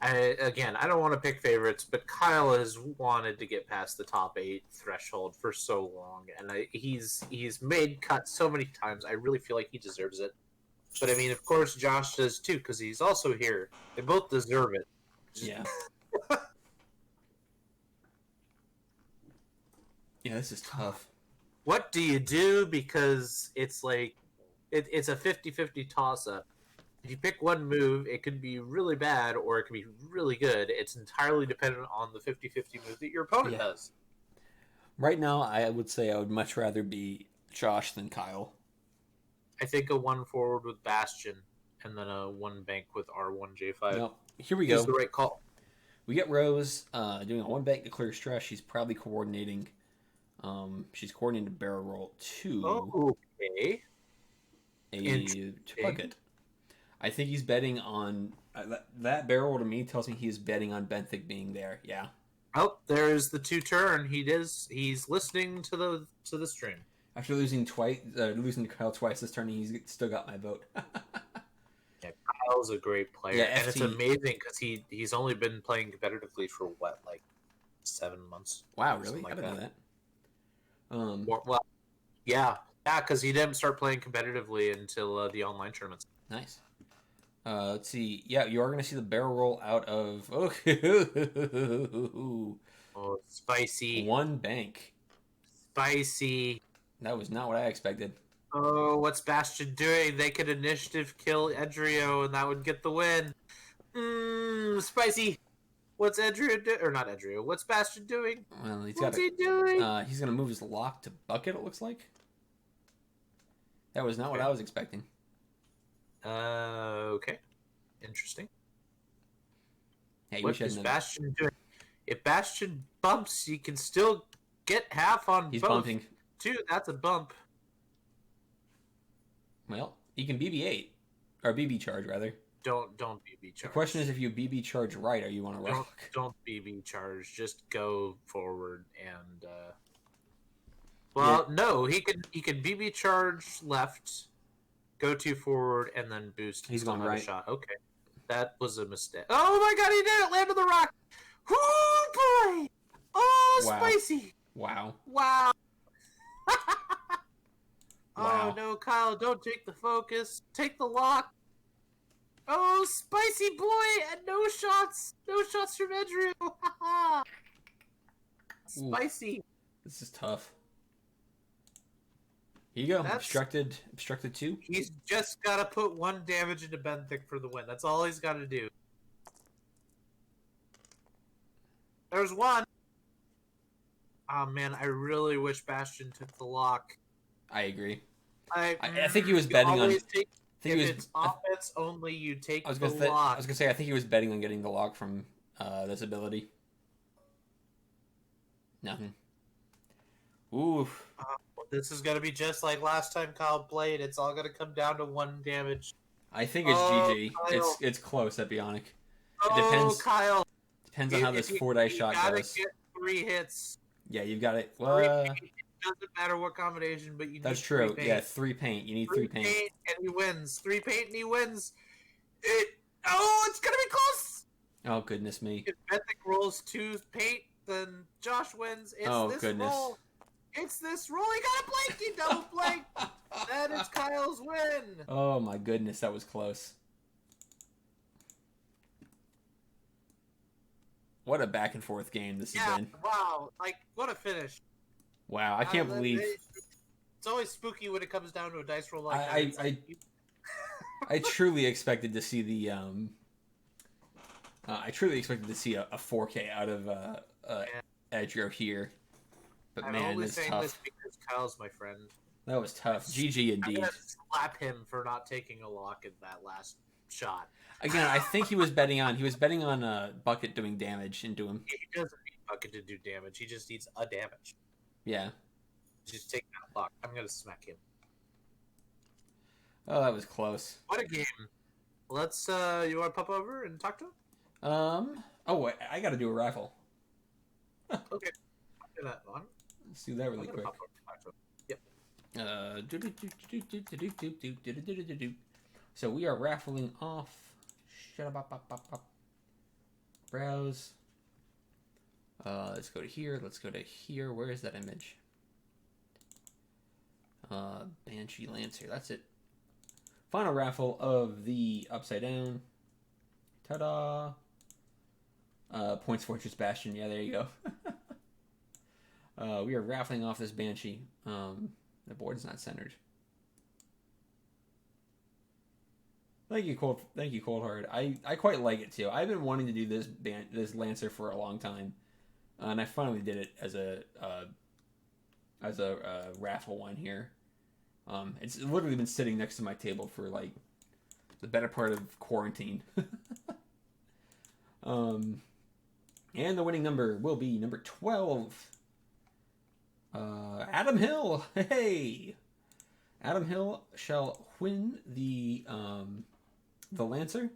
B: I don't want to pick favorites, but Kyle has wanted to get past the top 8 threshold for so long, and he's made cuts so many times. I really feel like he deserves it. But I mean, of course, Josh does too, because he's also here. They both deserve it.
A: Yeah. Yeah, this is tough.
B: What do you do? Because it's like it's a 50-50 toss-up. If you pick one move, it could be really bad or it could be really good. It's entirely dependent on the 50-50 move that your opponent does.
A: Right now, I would say I would much rather be Josh than Kyle.
B: I think a 1 forward with Bastion and then a 1 bank with R1J5.
A: Nope. Here we go.
B: Is the right call.
A: We get Rose doing a 1 bank to clear stress. She's probably coordinating. She's coordinating barrel roll 2.
B: Okay.
A: To Bucket. I think he's betting on that barrel to me tells me he's betting on Benthic being there. Yeah.
B: Oh, there's the 2 turn. He's listening to the stream.
A: After losing to Kyle twice this turn, he's still got my vote.
B: Yeah, Kyle's a great player, and it's amazing because he's only been playing competitively for what, like 7 months.
A: Wow, really? I didn't know that.
B: Well, yeah, because he didn't start playing competitively until the online tournaments.
A: Nice. Let's see. Yeah, you are going to see the barrel roll out of...
B: Oh, spicy.
A: 1 bank.
B: Spicy.
A: That was not what I expected.
B: Oh, what's Bastion doing? They could initiative kill Edgero, and that would get the win. Spicy. What's Edgero doing? Or not Edgero. What's Bastion doing?
A: Well,
B: What's he doing?
A: He's going to move his lock to Bucket, it looks like. That was not what
B: Okay.
A: I was expecting.
B: Okay. Interesting.
A: Hey, we
B: What
A: should
B: is
A: have another.
B: Bastion doing? If Bastion bumps, you can still get half on
A: He's
B: both.
A: bumping.
B: Too. That's a bump.
A: Well, he can BB-8. Or BB charge, rather.
B: Don't BB charge.
A: The question is if you BB charge right, are you on a
B: don't
A: rock?
B: don't BB charge. Just go forward and. No, he can BB charge left, go to forward, and then boost.
A: He's
B: Still
A: going
B: have a
A: right.
B: shot. Okay, that was a mistake. Oh my god, he did it! Land on the rock. Oh boy! Oh,
A: Wow.
B: spicy!
A: Wow.
B: Wow!
A: Wow.
B: Oh no, Kyle! Don't take the focus. Take the lock. Oh, spicy boy! And no shots. No shots from Edrew. Spicy.
A: This is tough. Here you go.
B: That's-
A: Obstructed 2.
B: He's just got to put 1 damage into Benthic for the win. That's all he's got to do. There's 1. Oh man, I really wish Bastion took the lock.
A: I agree.
B: I
A: think he was betting on.
B: always
A: I think
B: if
A: he was.
B: it's offense only, you take
A: I was
B: the
A: gonna say.
B: lock.
A: I was gonna say. I think he was betting on getting the lock from this ability. Nothing. Ooh.
B: This is gonna be just like last time Kyle played. It's all gonna come down to 1 damage.
A: I think it's
B: Oh,
A: GG.
B: Kyle.
A: It's close at Bionic.
B: Oh,
A: depends.
B: Kyle!
A: Depends on how this 4-dice shot
B: gotta
A: goes.
B: get 3 hits.
A: Yeah, you've got it.
B: 3
A: Well,
B: paint. It doesn't matter what combination, but you
A: that's
B: need
A: true.
B: 3 paint.
A: Yeah, 3 paint. You need 3 paint.
B: and he wins. 3 paint and he wins. It's gonna be close.
A: Oh goodness me.
B: If Benthic rolls 2 paint, then Josh wins. It's
A: Oh,
B: this
A: goodness.
B: roll. It's this roll. He got a blank. He double blank. That is Kyle's win.
A: Oh my goodness, that was close. What a back and forth game this has
B: Yeah.
A: been.
B: Wow. Like what a finish.
A: Wow, I can't believe.
B: It's always spooky when it comes down to a dice roll like that.
A: I
B: It's like,
A: I truly expected to see the I truly expected to see a 4K out of Edgeo here, but
B: I'm
A: man,
B: only
A: it's
B: saying
A: tough.
B: this because Kyle's my friend.
A: That was tough. GG
B: I'm
A: indeed.
B: gonna slap him for not taking a lock in that last shot.
A: Again, I think he was betting on Bucket doing damage into him.
B: He doesn't need Bucket to do damage. He just needs a damage.
A: Yeah.
B: Just take that lock. I'm gonna smack him.
A: Oh, that was close.
B: What a game! Let's. You want to pop over and talk to him?
A: Oh, wait, I got to do a raffle.
B: Okay. I'll do that one.
A: Let's do that
B: I'm
A: really
B: gonna
A: quick.
B: pop over and talk to him.
A: So we are raffling off. Browse. Let's go to here. Let's go to here. Where is that image? Banshee Lancer. That's it. Final raffle of the Upside Down. Ta-da! Points Fortress Bastion. Yeah, there you go. We are raffling off this Banshee. The board is not centered. Thank you, Cold Hard. I quite like it too. I've been wanting to do this Lancer for a long time, and I finally did it as a raffle one here. It's literally been sitting next to my table for like the better part of quarantine. And the winning number will be number 12. Adam Hill. Hey, Adam Hill shall win the Lancer.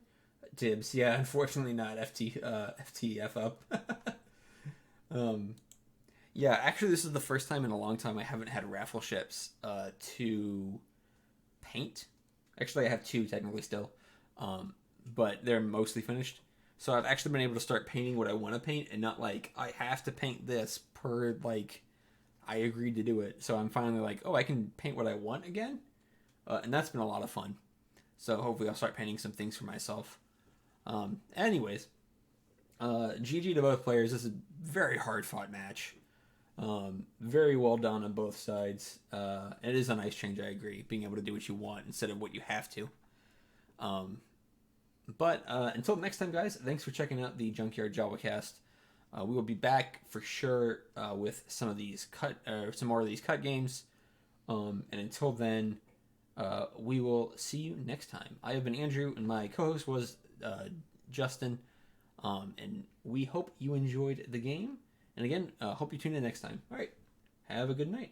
A: Dibs. Yeah, unfortunately not FTF up. Yeah, actually, this is the first time in a long time I haven't had raffle ships to paint. Actually, I have 2 technically still, but they're mostly finished. So I've actually been able to start painting what I want to paint, and not like I have to paint this per like I agreed to do it. So I'm finally like, oh, I can paint what I want again, and that's been a lot of fun. So hopefully I'll start painting some things for myself. Anyways, GG to both players. This is a very hard fought match. Very well done on both sides. It is a nice change, I agree, being able to do what you want instead of what you have to. But until next time, guys, thanks for checking out the Junkyard JavaCast. We will be back for sure with some more of these cut games. And until then, We will see you next time. I have been Andrew, and my co-host was Justin. And we hope you enjoyed the game. And again, hope you tune in next time. All right, have a good night.